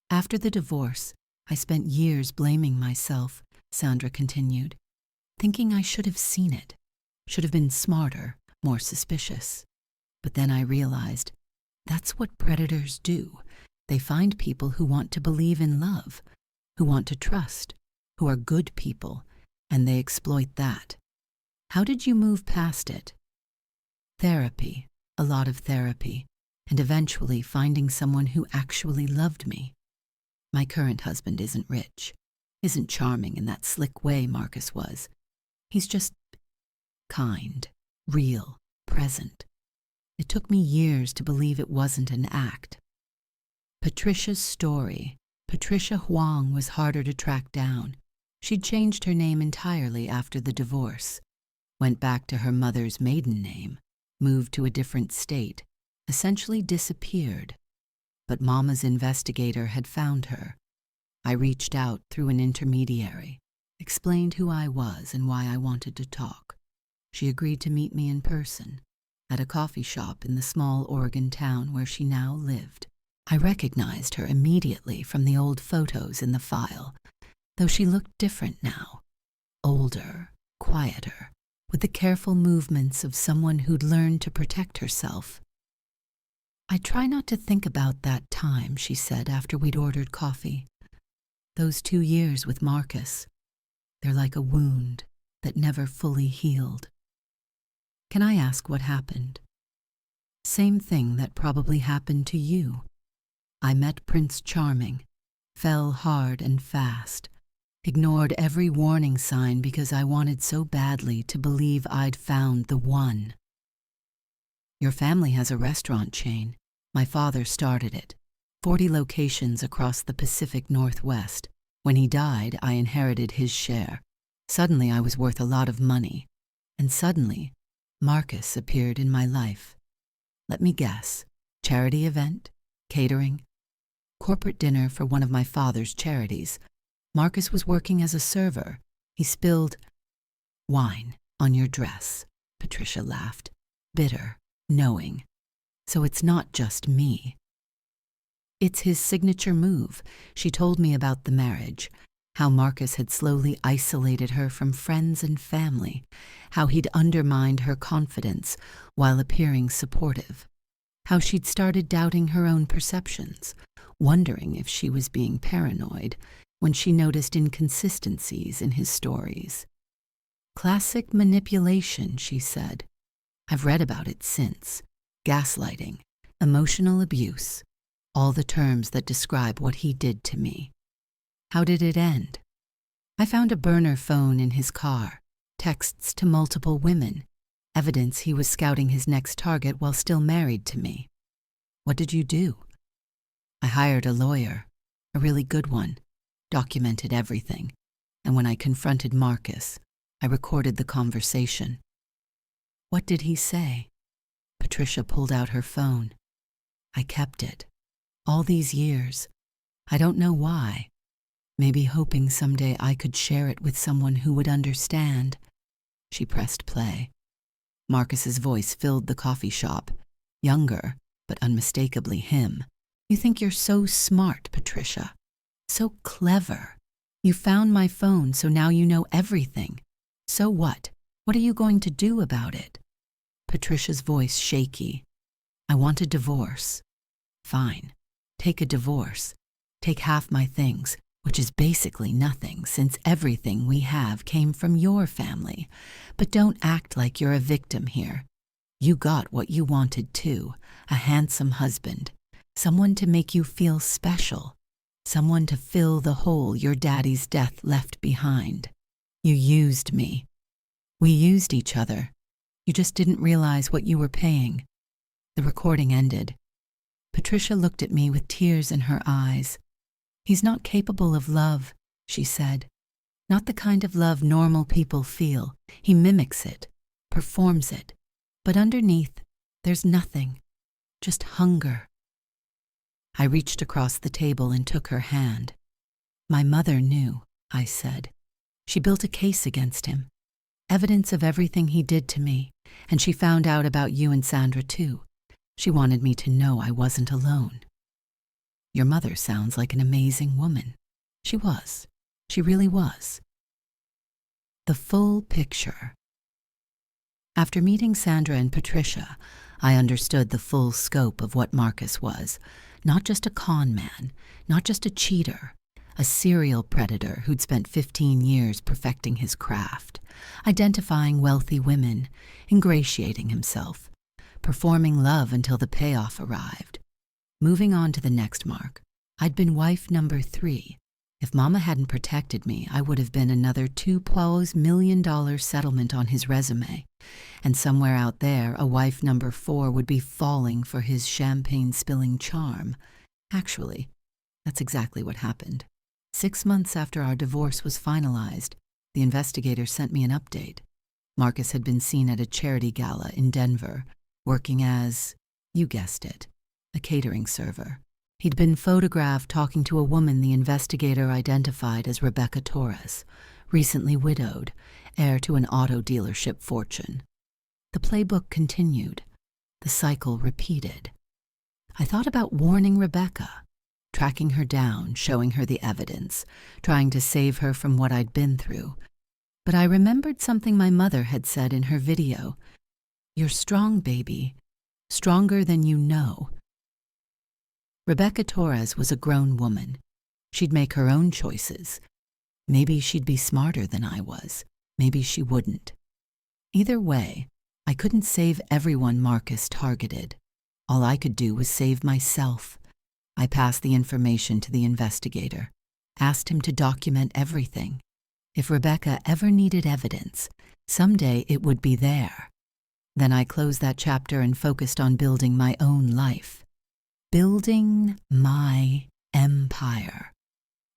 After the divorce, I spent years blaming myself, Sandra continued, thinking I should have seen it, should have been smarter, more suspicious. But then I realized that's what predators do. They find people who want to believe in love, who want to trust, who are good people, and they exploit that. How did you move past it? Therapy, a lot of therapy, and eventually finding someone who actually loved me. My current husband isn't rich, isn't charming in that slick way Marcus was. He's just kind, real, present. It took me years to believe it wasn't an act. Patricia's story. Patricia Huang was harder to track down. She'd changed her name entirely after the divorce, went back to her mother's maiden name, moved to a different state, essentially disappeared. But Mama's investigator had found her. I reached out through an intermediary, explained who I was and why I wanted to talk. She agreed to meet me in person, at a coffee shop in the small Oregon town where she now lived. I recognized her immediately from the old photos in the file, though she looked different now, older, quieter, with the careful movements of someone who'd learned to protect herself. I try not to think about that time, she said after we'd ordered coffee. Those 2 years with Marcus, they're like a wound that never fully healed. Can I ask what happened? Same thing that probably happened to you. I met Prince Charming, fell hard and fast, ignored every warning sign because I wanted so badly to believe I'd found the one. Your family has a restaurant chain. My father started it, 40 locations across the Pacific Northwest. When he died, I inherited his share. Suddenly, I was worth a lot of money. And suddenly, Marcus appeared in my life. Let me guess. Charity event? catering, corporate dinner for one of my father's charities. Marcus was working as a server. He spilled wine on your dress. Patricia laughed, bitter, knowing. So it's not just me. It's his signature move. She told me about the marriage, how Marcus had slowly isolated her from friends and family, how he'd undermined her confidence while appearing supportive, how she'd started doubting her own perceptions, wondering if she was being paranoid when she noticed inconsistencies in his stories. Classic manipulation, she said. I've read about it since. Gaslighting, emotional abuse, all the terms that describe what he did to me. How did it end? I found a burner phone in his car, texts to multiple women, evidence he was scouting his next target while still married to me. What did you do? I hired a lawyer, a really good one, documented everything, and when I confronted Marcus, I recorded the conversation. What did he say? Patricia pulled out her phone. I kept it. All these years. I don't know why. Maybe hoping someday I could share it with someone who would understand. She pressed play. Marcus's voice filled the coffee shop. Younger, but unmistakably him. You think you're so smart, Patricia. So clever. You found my phone, so now you know everything. So what? What are you going to do about it? Patricia's voice shaky. I want a divorce. Fine. Take a divorce. Take half my things, which is basically nothing since everything we have came from your family. But don't act like you're a victim here. You got what you wanted too, a handsome husband, someone to make you feel special, someone to fill the hole your daddy's death left behind. You used me. We used each other. You just didn't realize what you were paying. The recording ended. Patricia looked at me with tears in her eyes. He's not capable of love, she said. Not the kind of love normal people feel. He mimics it, performs it. But underneath, there's nothing, just hunger. I reached across the table and took her hand. My mother knew, I said. She built a case against him. Evidence of everything he did to me, and she found out about you and Sandra too. She wanted me to know I wasn't alone. Your mother sounds like an amazing woman. She was. She really was. The full picture. After meeting Sandra and Patricia, I understood the full scope of what Marcus was. Not just a con man, not just a cheater, a serial predator who'd spent 15 years perfecting his craft, identifying wealthy women, ingratiating himself, performing love until the payoff arrived. Moving on to the next mark, I'd been wife number 3. If Mama hadn't protected me, I would have been another $2 million settlement on his resume. And somewhere out there, a wife number 4 would be falling for his champagne-spilling charm. Actually, that's exactly what happened. 6 months after our divorce was finalized, the investigator sent me an update. Marcus had been seen at a charity gala in Denver, working as, you guessed it, a catering server. He'd been photographed talking to a woman the investigator identified as Rebecca Torres, recently widowed, heir to an auto dealership fortune. The playbook continued. The cycle repeated. I thought about warning Rebecca, tracking her down, showing her the evidence, trying to save her from what I'd been through. But I remembered something my mother had said in her video. You're strong, baby. Stronger than you know. Rebecca Torres was a grown woman. She'd make her own choices. Maybe she'd be smarter than I was. Maybe she wouldn't. Either way, I couldn't save everyone Marcus targeted. All I could do was save myself. I passed the information to the investigator, asked him to document everything. If Rebecca ever needed evidence, someday it would be there. Then I closed that chapter and focused on building my own life. Building my empire.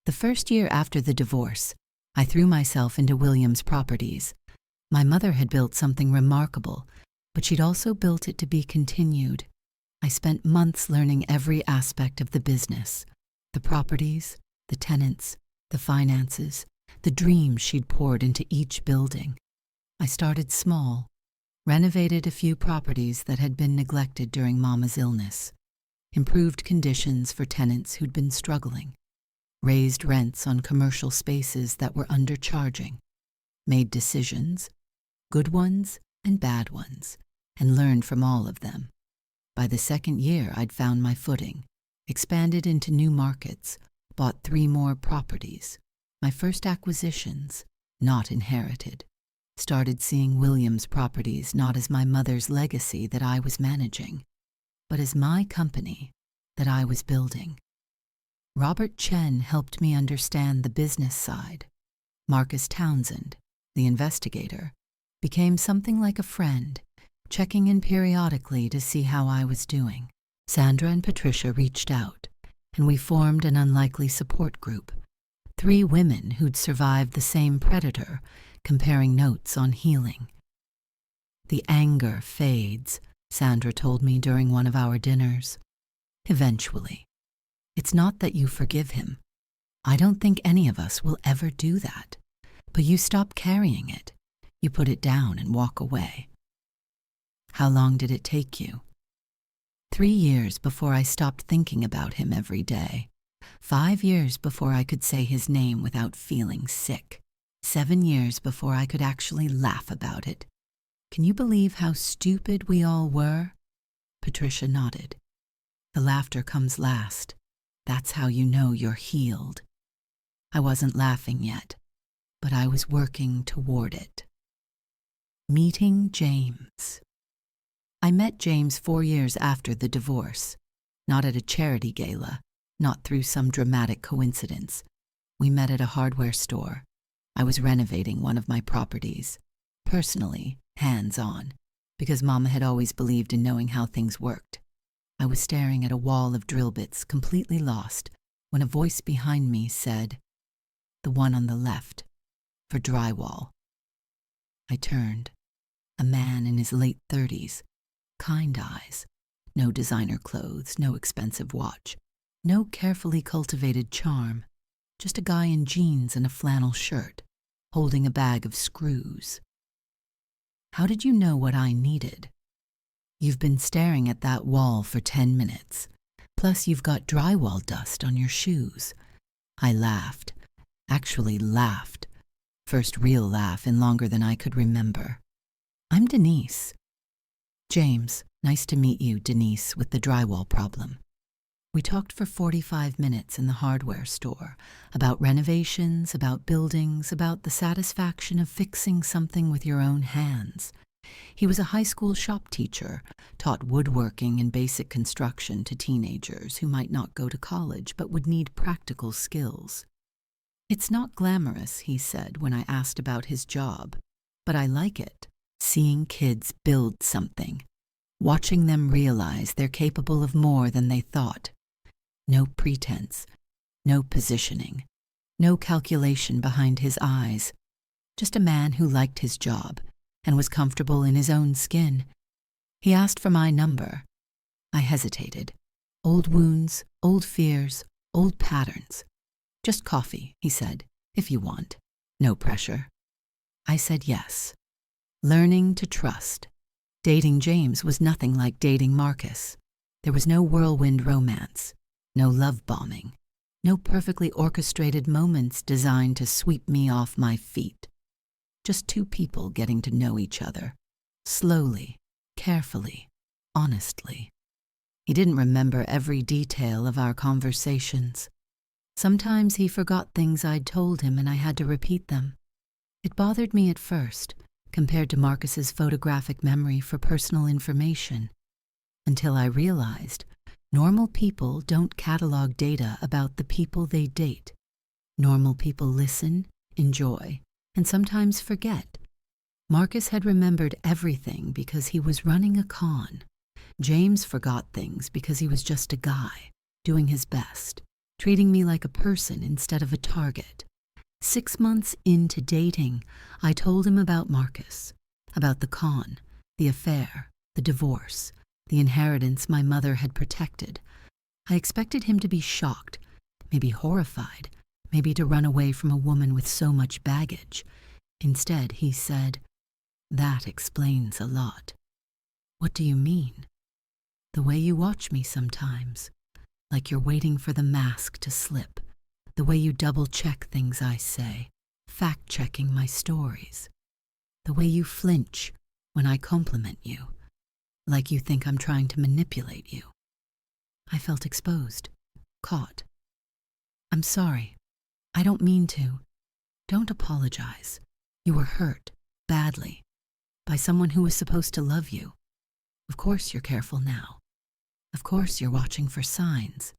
The first year after the divorce, I threw myself into Williams Properties. My mother had built something remarkable, but she'd also built it to be continued. I spent months learning every aspect of the business, the properties, the tenants, the finances, the dreams she'd poured into each building. I started small, renovated a few properties that had been neglected during Mama's illness, improved conditions for tenants who'd been struggling, raised rents on commercial spaces that were undercharging, made decisions, good ones and bad ones, and learned from all of them. By the second year, I'd found my footing, expanded into new markets, bought 3 more properties, my first acquisitions, not inherited. Started seeing Williams properties not as my mother's legacy that I was managing, but as my company that I was building. Robert Chen helped me understand the business side. Marcus Townsend, the investigator, became something like a friend, checking in periodically to see how I was doing. Sandra and Patricia reached out, and we formed an unlikely support group. 3 women who'd survived the same predator, comparing notes on healing. The anger fades, Sandra told me during one of our dinners. Eventually. It's not that you forgive him. I don't think any of us will ever do that. But you stop carrying it. You put it down and walk away. How long did it take you? 3 years before I stopped thinking about him every day. 5 years before I could say his name without feeling sick. 7 years before I could actually laugh about it. Can you believe how stupid we all were? Patricia nodded. The laughter comes last. That's how you know you're healed. I wasn't laughing yet, but I was working toward it. Meeting James. I met James 4 years after the divorce, not at a charity gala, not through some dramatic coincidence. We met at a hardware store. I was renovating one of my properties, personally, hands-on, because Mama had always believed in knowing how things worked. I was staring at a wall of drill bits, completely lost, when a voice behind me said, "The one on the left, for drywall." I turned. A man in his late 30s, kind eyes, no designer clothes, no expensive watch, no carefully cultivated charm, just a guy in jeans and a flannel shirt, holding a bag of screws. "How did you know what I needed?" "You've been staring at that wall for 10 minutes. Plus you've got drywall dust on your shoes." I laughed. Actually laughed. First real laugh in longer than I could remember. "I'm Denise." "James, nice to meet you, Denise, with the drywall problem." We talked for 45 minutes in the hardware store, about renovations, about buildings, about the satisfaction of fixing something with your own hands. He was a high school shop teacher, taught woodworking and basic construction to teenagers who might not go to college but would need practical skills. "It's not glamorous," he said when I asked about his job, "but I like it. Seeing kids build something, watching them realize they're capable of more than they thought. No pretense, no positioning, no calculation behind his eyes. Just a man who liked his job and was comfortable in his own skin." He asked for my number. I hesitated. Old wounds, old fears, old patterns. "Just coffee," he said, "if you want. No pressure." I said yes. Learning to trust. Dating James was nothing like dating Marcus. There was no whirlwind romance, no love bombing, no perfectly orchestrated moments designed to sweep me off my feet. Just 2 people getting to know each other, slowly, carefully, honestly. He didn't remember every detail of our conversations. Sometimes he forgot things I'd told him and I had to repeat them. It bothered me at first, compared to Marcus's photographic memory for personal information, until I realized normal people don't catalog data about the people they date. Normal people listen, enjoy, and sometimes forget. Marcus had remembered everything because he was running a con. James forgot things because he was just a guy, doing his best, treating me like a person instead of a target. 6 months into dating, I told him about Marcus, about the con, the affair, the divorce, the inheritance my mother had protected. I expected him to be shocked, maybe horrified, maybe to run away from a woman with so much baggage. Instead, he said, "That explains a lot." "What do you mean?" "The way you watch me sometimes, like you're waiting for the mask to slip. The way you double-check things I say, fact-checking my stories. The way you flinch when I compliment you, like you think I'm trying to manipulate you." I felt exposed, caught. "I'm sorry. I don't mean to. Don't apologize. You were hurt, badly, by someone who was supposed to love you. Of course you're careful now. Of course you're watching for signs.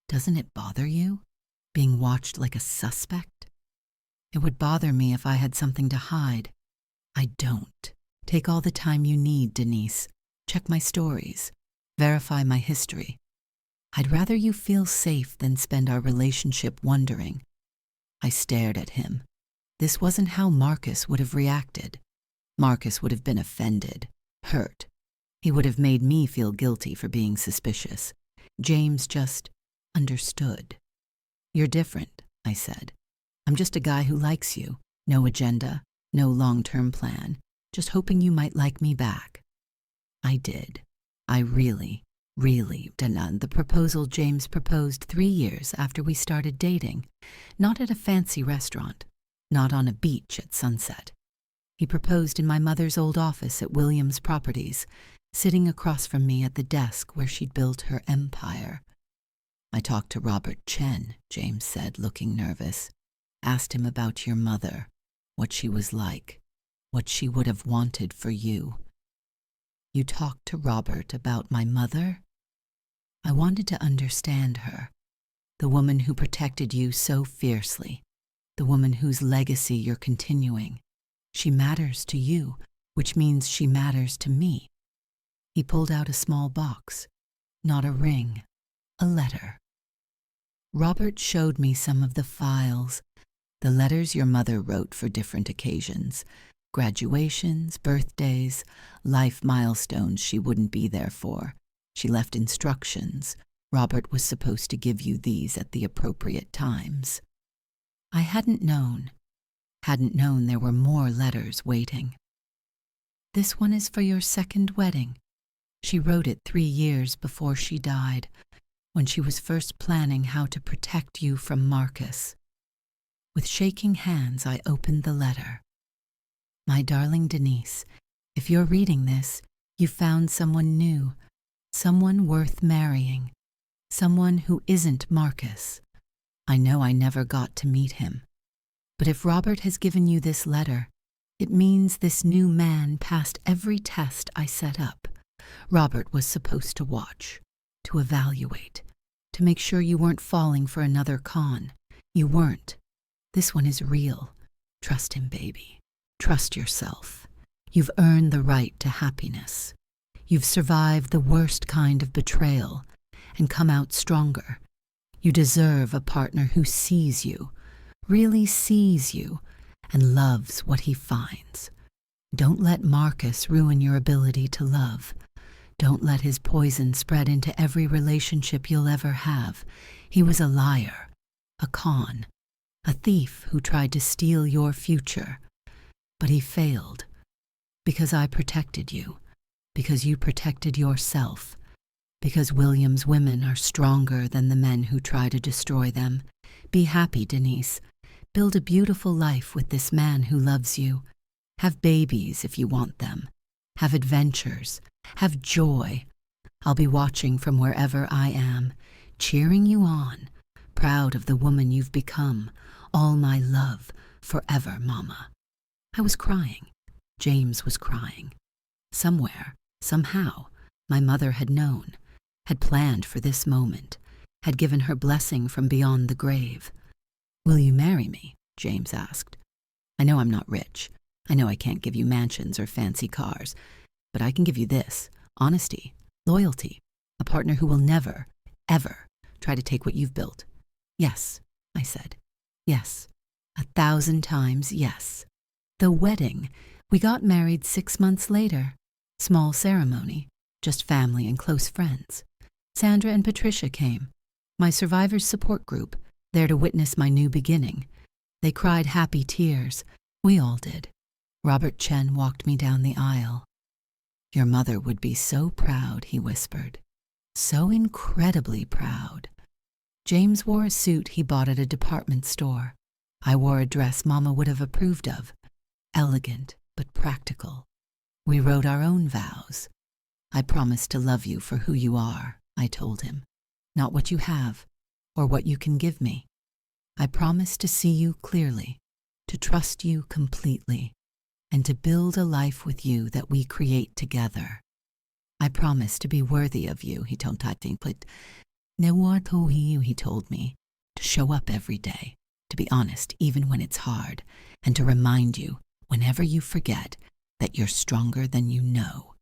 Doesn't it bother you, being watched like a suspect?" "It would bother me if I had something to hide. I don't. Take all the time you need, Denise. Check my stories. Verify my history. I'd rather you feel safe than spend our relationship wondering." I stared at him. This wasn't how Marcus would have reacted. Marcus would have been offended, hurt. He would have made me feel guilty for being suspicious. James just understood. "You're different," I said. "I'm just a guy who likes you. No agenda, no long-term plan. Just hoping you might like me back." I did. I really did. The proposal James proposed 3 years after we started dating. Not at a fancy restaurant. Not on a beach at sunset. He proposed in my mother's old office at Williams Properties, sitting across from me at the desk where she'd built her empire. "I talked to Robert Chen," James said, looking nervous. "Asked him about your mother, what she was like, what she would have wanted for you." "You talked to Robert about my mother?" I wanted to understand her, the woman who protected you so fiercely, the woman whose legacy you're continuing. She matters to you, which means she matters to me. He pulled out a small box, not a ring, a letter. "Robert showed me some of the files, the letters your mother wrote for different occasions, graduations, birthdays, life milestones she wouldn't be there for. She left instructions. Robert was supposed to give you these at the appropriate times." I hadn't known there were more letters waiting. "This one is for your second wedding. She wrote it 3 years before she died, when she was first planning how to protect you from Marcus." With shaking hands, I opened the letter. "My darling Denise, if you're reading this, you found someone new, someone worth marrying, someone who isn't Marcus. I know I never got to meet him. But if Robert has given you this letter, it means this new man passed every test I set up. Robert was supposed to watch, to evaluate, to make sure you weren't falling for another con. You weren't. This one is real. Trust him, baby. Trust yourself. You've earned the right to happiness. You've survived the worst kind of betrayal and come out stronger. You deserve a partner who sees you, really sees you, and loves what he finds. Don't let Marcus ruin your ability to love. Don't let his poison spread into every relationship you'll ever have. He was a liar, a con, a thief who tried to steal your future. But he failed, because I protected you, because you protected yourself, because William's women are stronger than the men who try to destroy them. Be happy, Denise. Build a beautiful life with this man who loves you. Have babies if you want them. Have adventures. Have joy. I'll be watching from wherever I am, cheering you on, proud of the woman you've become. All my love, forever, Mama." I was crying. James was crying. Somewhere, somehow, my mother had known, had planned for this moment, had given her blessing from beyond the grave. "Will you marry me?" James asked. "I know I'm not rich. I know I can't give you mansions or fancy cars, but I can give you this: honesty, loyalty, a partner who will never, ever try to take what you've built." "Yes," I said. "Yes, 1,000 times yes." The wedding. We got married 6 months later. Small ceremony. just family and close friends. Sandra and Patricia came, my survivors' support group, there to witness my new beginning. They cried happy tears. We all did. Robert Chen walked me down the aisle. "Your mother would be so proud," he whispered. "So incredibly proud." James wore a suit he bought at a department store. I wore a dress Mama would have approved of. Elegant, but practical. We wrote our own vows. "I promise to love you for who you are," I told him. "Not what you have, or what you can give me. I promise to see you clearly, to trust you completely, and to build a life with you that we create together. I promise to be worthy of you," he told me, "to show up every day, to be honest even when it's hard, and to remind you, whenever you forget, that you're stronger than you know."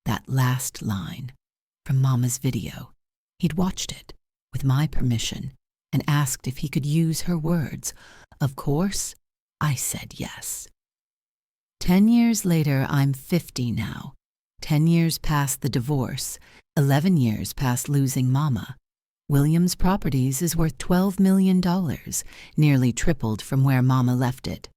That last line, from Mama's video, he'd watched it, with my permission, and asked if he could use her words. Of course, I said yes. 10 years later, I'm 50 now. 10 years past the divorce, 11 years past losing Mama. Williams Properties is worth $12 million, nearly tripled from where Mama left it.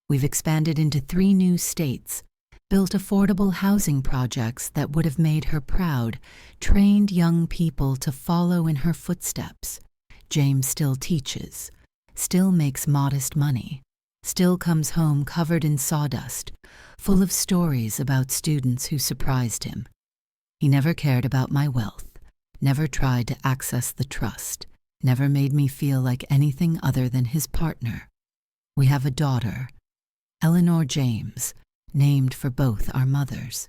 We've expanded into 3 new states, built affordable housing projects that would have made her proud, trained young people to follow in her footsteps. James still teaches, still makes modest money, still comes home covered in sawdust, full of stories about students who surprised him. He never cared about my wealth, never tried to access the trust, never made me feel like anything other than his partner. We have a daughter, Eleanor James, named for both our mothers.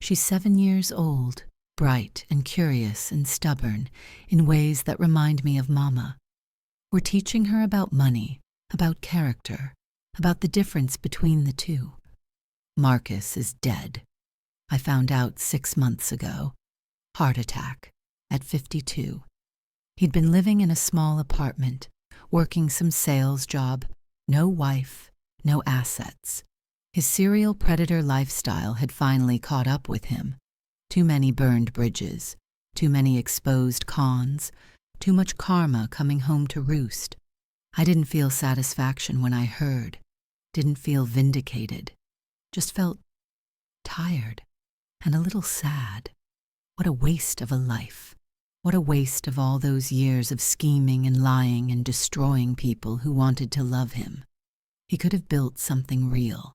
She's 7 years old, bright and curious and stubborn in ways that remind me of Mama. We're teaching her about money, about character, about the difference between the two. Marcus is dead. I found out 6 months ago. Heart attack, at 52. He'd been living in a small apartment, working some sales job, no wife, no assets. His serial predator lifestyle had finally caught up with him. Too many burned bridges, too many exposed cons, too much karma coming home to roost. I didn't feel satisfaction when I heard, didn't feel vindicated, just felt tired and a little sad. What a waste of a life. What a waste of all those years of scheming and lying and destroying people who wanted to love him. He could have built something real,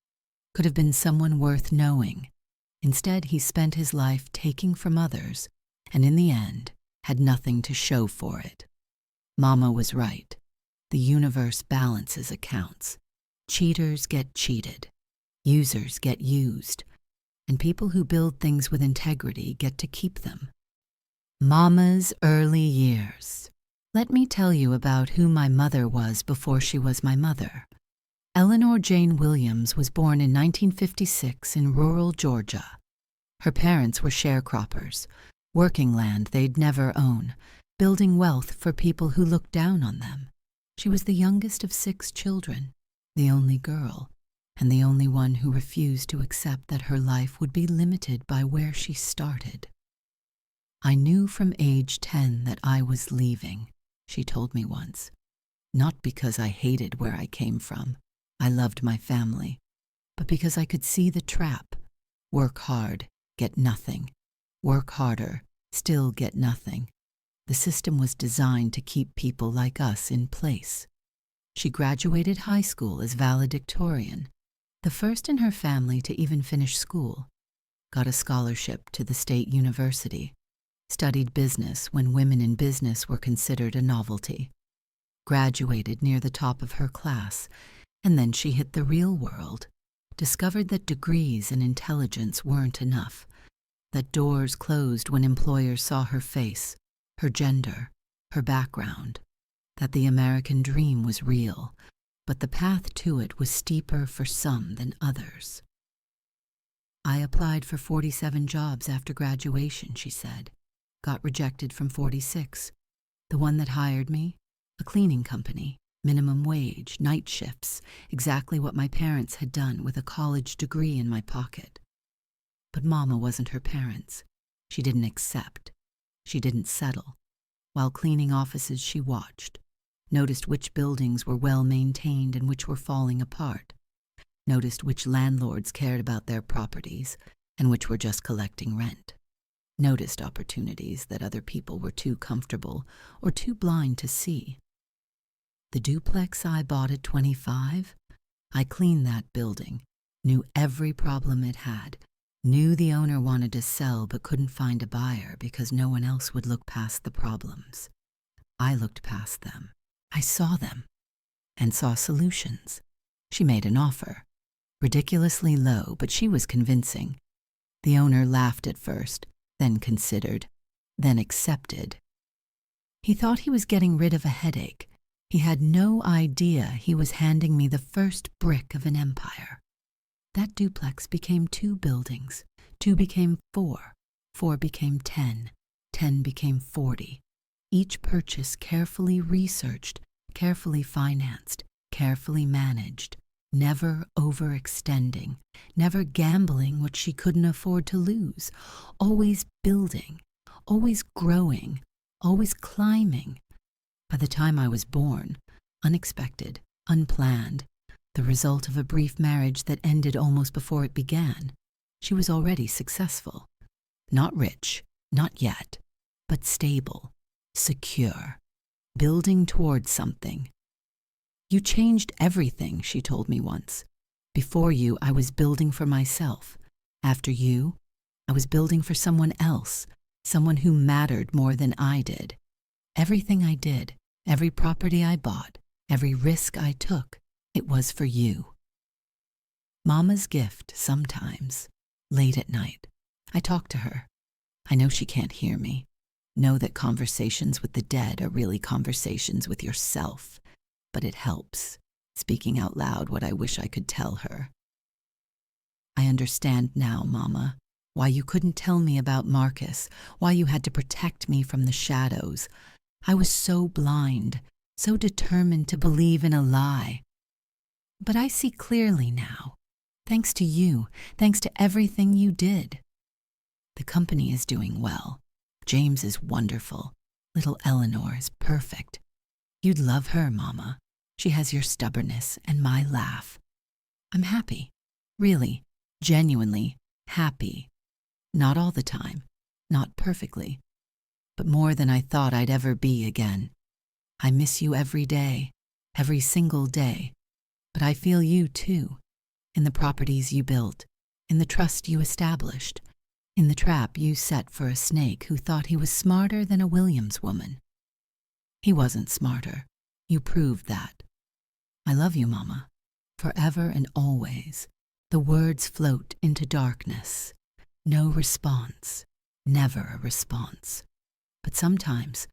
could have been someone worth knowing. Instead, he spent his life taking from others, and in the end, had nothing to show for it. Mama was right. The universe balances accounts. Cheaters get cheated. Users get used. And people who build things with integrity get to keep them. Mama's early years. Let me tell you about who my mother was before she was my mother. Eleanor Jane Williams was born in 1956 in rural Georgia. Her parents were sharecroppers, working land they'd never own, building wealth for people who looked down on them. She was the youngest of 6 children, the only girl, and the only one who refused to accept that her life would be limited by where she started. "I knew from age 10 that I was leaving," she told me once. "Not because I hated where I came from. I loved my family, but because I could see the trap. Work hard, get nothing. Work harder, still get nothing. The system was designed to keep people like us in place." She graduated high school as valedictorian, the first in her family to even finish school, got a scholarship to the state university, studied business when women in business were considered a novelty, graduated near the top of her class, and then she hit the real world, discovered that degrees and intelligence weren't enough, that doors closed when employers saw her face, her gender, her background, that the American dream was real, but the path to it was steeper for some than others. "I applied for 47 jobs after graduation," she said. "Got rejected from 46. The one that hired me, a cleaning company, minimum wage, night shifts, exactly what my parents had done with a college degree in my pocket. But Mama wasn't her parents. She didn't accept. She didn't settle. While cleaning offices, she watched, noticed which buildings were well maintained and which were falling apart, noticed which landlords cared about their properties and which were just collecting rent, noticed opportunities that other people were too comfortable or too blind to see. The duplex I bought at 25, I cleaned that building, knew every problem it had, knew the owner wanted to sell but couldn't find a buyer because no one else would look past the problems. I looked past them. I saw them and saw solutions. She made an offer. Ridiculously low, but she was convincing. The owner laughed at first, then considered, then accepted. He thought he was getting rid of a headache. He had no idea he was handing me the first brick of an empire. That duplex became 2 buildings. 2 became 4. 4 became 10. 10 became 40. Each purchase carefully researched, carefully financed, carefully managed, never overextending, never gambling what she couldn't afford to lose, always building, always growing, always climbing. By the time I was born, unexpected, unplanned, the result of a brief marriage that ended almost before it began, she was already successful. Not rich, not yet, but stable, secure, building towards something. You changed everything, she told me once. Before you, I was building for myself. After you, I was building for someone else, someone who mattered more than I did. Everything I did, every property I bought, every risk I took, it was for you. Mama's gift sometimes, late at night. I talk to her. I know she can't hear me. Know that conversations with the dead are really conversations with yourself. But it helps, speaking out loud what I wish I could tell her. I understand now, Mama, why you couldn't tell me about Marcus, why you had to protect me from the shadows. I was so blind, so determined to believe in a lie. But I see clearly now, thanks to you, thanks to everything you did. The company is doing well. James is wonderful. Little Eleanor is perfect. You'd love her, Mama. She has your stubbornness and my laugh. I'm happy. Really, genuinely happy. Not all the time, not perfectly, but more than I thought I'd ever be again. I miss you every day, every single day. But I feel you too, in the properties you built, in the trust you established, in the trap you set for a snake who thought he was smarter than a Williams woman. He wasn't smarter. You proved that. I love you, Mama, forever and always. The words float into darkness. No response, never a response. But sometimes,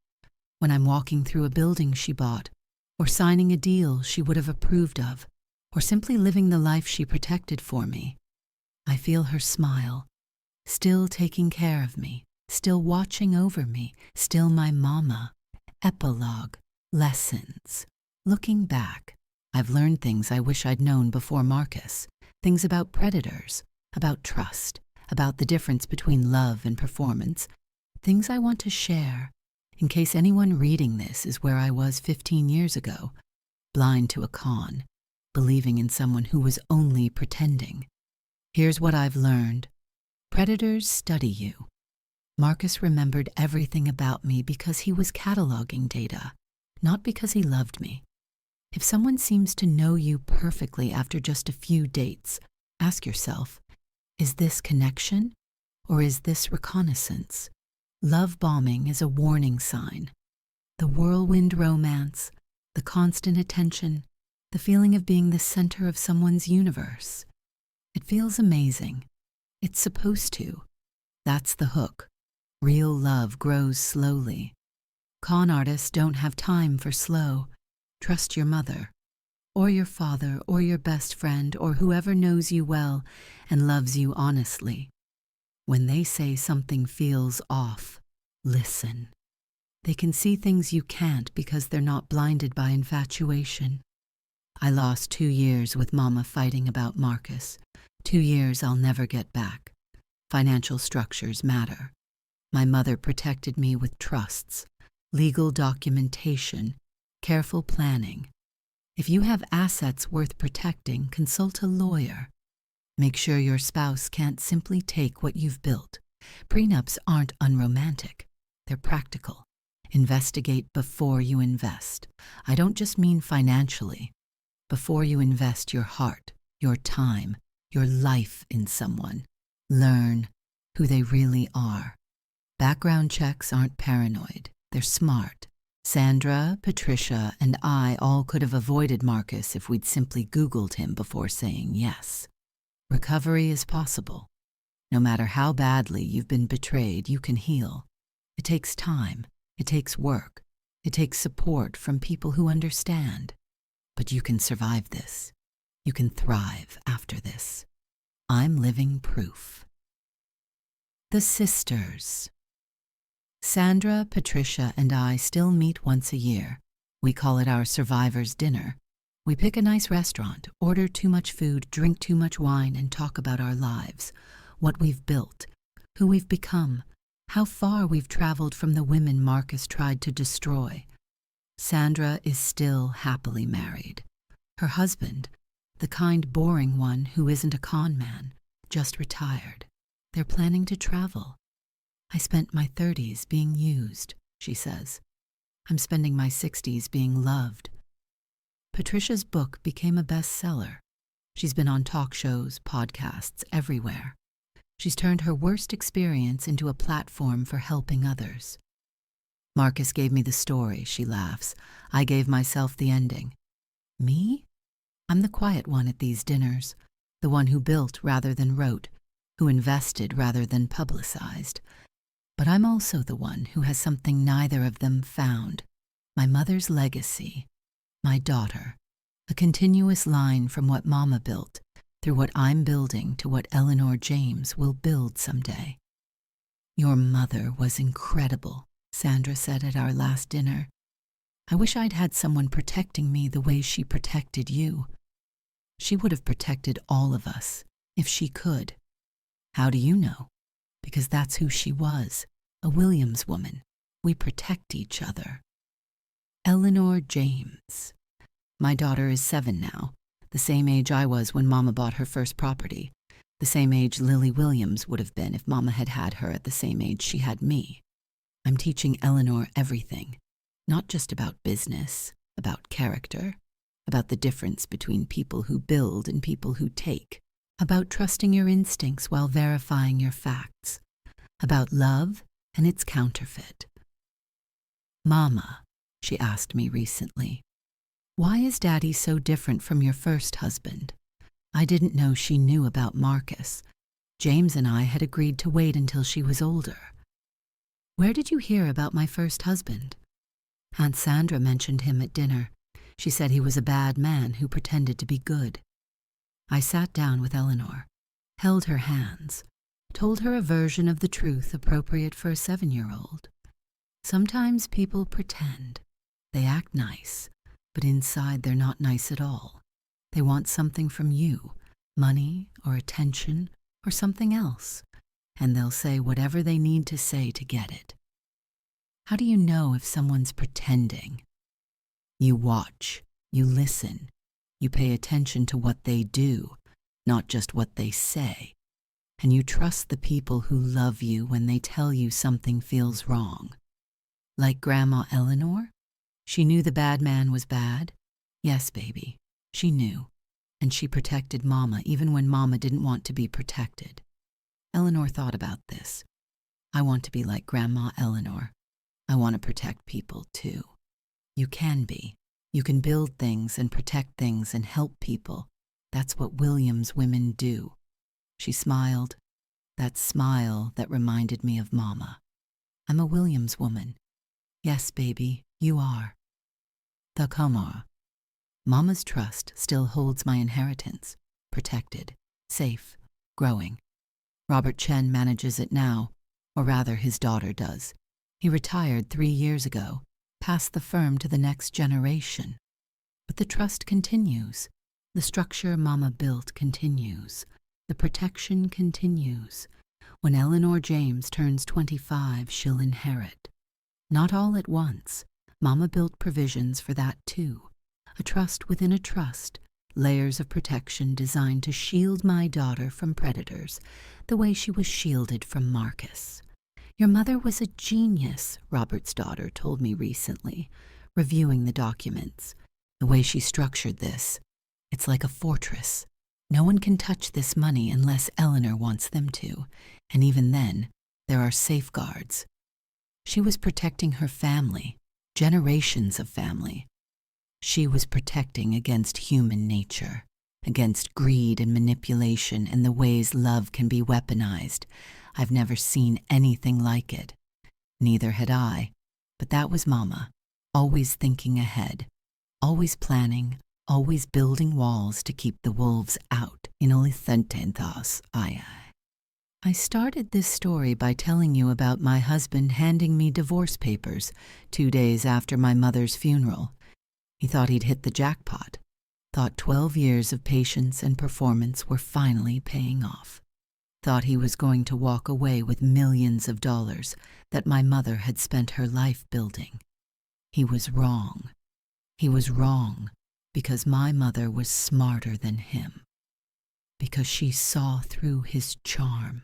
when I'm walking through a building she bought, or signing a deal she would have approved of, or simply living the life she protected for me, I feel her smile, still taking care of me, still watching over me, still my Mama. Epilogue, lessons. Looking back, I've learned things I wish I'd known before Marcus, things about predators, about trust, about the difference between love and performance, things I want to share, in case anyone reading this is where I was 15 years ago, blind to a con, believing in someone who was only pretending. Here's what I've learned. Predators study you. Marcus remembered everything about me because he was cataloging data, not because he loved me. If someone seems to know you perfectly after just a few dates, ask yourself, is this connection or is this reconnaissance? Love bombing is a warning sign. The whirlwind romance, the constant attention, the feeling of being the center of someone's universe. It feels amazing. It's supposed to. That's the hook. Real love grows slowly. Con artists don't have time for slow. Trust your mother, or your father, or your best friend, or whoever knows you well and loves you honestly. When they say something feels off, listen. They can see things you can't because they're not blinded by infatuation. I lost 2 years with Mama fighting about Marcus. 2 years I'll never get back. Financial structures matter. My mother protected me with trusts, legal documentation, careful planning. If you have assets worth protecting, consult a lawyer. Make sure your spouse can't simply take what you've built. Prenups aren't unromantic. They're practical. Investigate before you invest. I don't just mean financially. Before you invest your heart, your time, your life in someone, learn who they really are. Background checks aren't paranoid. They're smart. Sandra, Patricia, and I all could have avoided Marcus if we'd simply Googled him before saying yes. Recovery is possible. No matter how badly you've been betrayed, you can heal. It takes time. It takes work. It takes support from people who understand. But you can survive this. You can thrive after this. I'm living proof. The Sisters. Sandra, Patricia, and I still meet once a year. We call it our survivor's dinner. We pick a nice restaurant, order too much food, drink too much wine, and talk about our lives, what we've built, who we've become, how far we've traveled from the women Marcus tried to destroy. Sandra is still happily married. Her husband, the kind, boring one who isn't a con man, just retired. They're planning to travel. I spent my 30s being used, she says. I'm spending my 60s being loved. Patricia's book became a bestseller. She's been on talk shows, podcasts, everywhere. She's turned her worst experience into a platform for helping others. Marcus gave me the story, she laughs. I gave myself the ending. Me? I'm the quiet one at these dinners, the one who built rather than wrote, who invested rather than publicized. But I'm also the one who has something neither of them found, my mother's legacy, my daughter, a continuous line from what Mama built, through what I'm building to what Eleanor James will build someday. Your mother was incredible, Sandra said at our last dinner. I wish I'd had someone protecting me the way she protected you. She would have protected all of us, if she could. How do you know? Because that's who she was, a Williams woman. We protect each other. Eleanor James. My daughter is 7 now, the same age I was when Mama bought her first property, the same age Lily Williams would have been if Mama had had her at the same age she had me. I'm teaching Eleanor everything, not just about business, about character, about the difference between people who build and people who take, about trusting your instincts while verifying your facts, about love and its counterfeit. Mama, she asked me recently, why is Daddy so different from your first husband? I didn't know she knew about Marcus. James and I had agreed to wait until she was older. Where did you hear about my first husband? Aunt Sandra mentioned him at dinner. She said he was a bad man who pretended to be good. I sat down with Eleanor, held her hands, told her a version of the truth appropriate for a 7-year-old. Sometimes people pretend. They act nice, but inside they're not nice at all. They want something from you, money or attention or something else, and they'll say whatever they need to say to get it. How do you know if someone's pretending? You watch, you listen, you pay attention to what they do, not just what they say, and you trust the people who love you when they tell you something feels wrong. Like Grandma Eleanor? She knew the bad man was bad? Yes, baby, she knew, and she protected Mama even when Mama didn't want to be protected. Eleanor thought about this. I want to be like Grandma Eleanor. I want to protect people too. You can be. You can build things and protect things and help people. That's what Williams women do. She smiled. That smile that reminded me of Mama. I'm a Williams woman. Yes, baby, you are. The Kamara. Mama's trust still holds my inheritance, protected, safe, growing. Robert Chen manages it now, or rather his daughter does. He retired 3 years ago, passed the firm to the next generation. But the trust continues. The structure Mama built continues. The protection continues. When Eleanor James turns 25, she'll inherit. Not all at once. Mama built provisions for that too. A trust within a trust, layers of protection designed to shield my daughter from predators, the way she was shielded from Marcus. Your mother was a genius, Robert's daughter told me recently, reviewing the documents. The way she structured this, it's like a fortress. No one can touch this money unless Eleanor wants them to, and even then, there are safeguards. She was protecting her family, generations of family. She was protecting against human nature, against greed and manipulation and the ways love can be weaponized. I've never seen anything like it. Neither had I, but that was Mama, always thinking ahead, always planning, always building walls to keep the wolves out. I started this story by telling you about my husband handing me divorce papers 2 days after my mother's funeral. He thought he'd hit the jackpot, thought 12 years of patience and performance were finally paying off, thought he was going to walk away with millions of dollars that my mother had spent her life building. He was wrong. He was wrong because my mother was smarter than him, because she saw through his charm,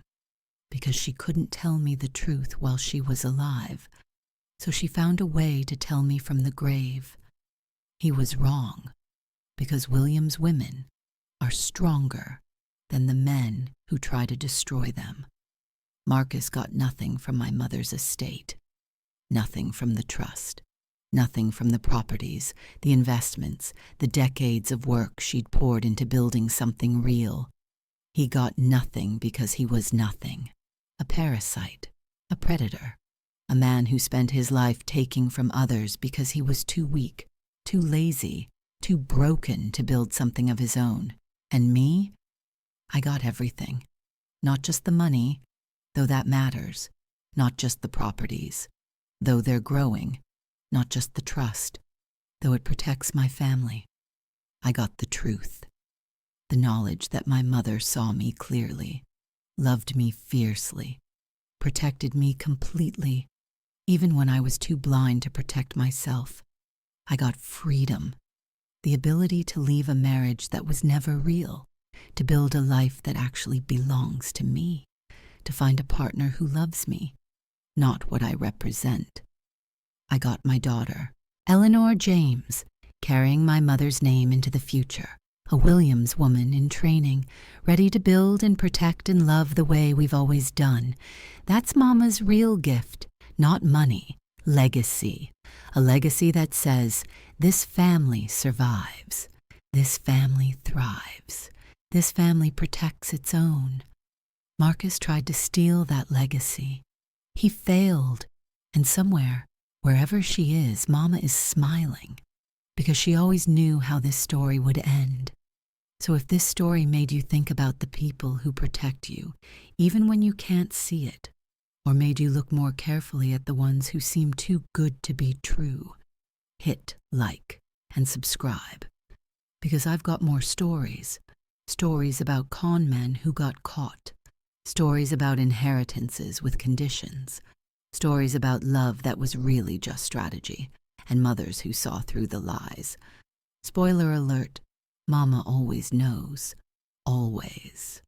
because she couldn't tell me the truth while she was alive, so she found a way to tell me from the grave. He was wrong because William's women are stronger than the men who try to destroy them. Marcus got nothing from my mother's estate, nothing from the trust, nothing from the properties, the investments, the decades of work she'd poured into building something real. He got nothing because he was nothing. A parasite, a predator, a man who spent his life taking from others because he was too weak, too lazy, too broken to build something of his own. And me? I got everything. Not just the money, though that matters. Not just the properties, though they're growing. Not just the trust, though it protects my family. I got the truth. The knowledge that my mother saw me clearly, loved me fiercely, protected me completely, even when I was too blind to protect myself. I got freedom, the ability to leave a marriage that was never real, to build a life that actually belongs to me, to find a partner who loves me, not what I represent. I got my daughter, Eleanor James, carrying my mother's name into the future, a Williams woman in training, ready to build and protect and love the way we've always done. That's Mama's real gift, not money, legacy. A legacy that says, this family survives, this family thrives, this family protects its own. Marcus tried to steal that legacy. He failed, and somewhere, wherever she is, Mama is smiling, because she always knew how this story would end. So if this story made you think about the people who protect you, even when you can't see it, or made you look more carefully at the ones who seem too good to be true, hit like and subscribe, because I've got more stories. Stories about con men who got caught, stories about inheritances with conditions, stories about love that was really just strategy, and mothers who saw through the lies. Spoiler alert, Mama always knows. Always.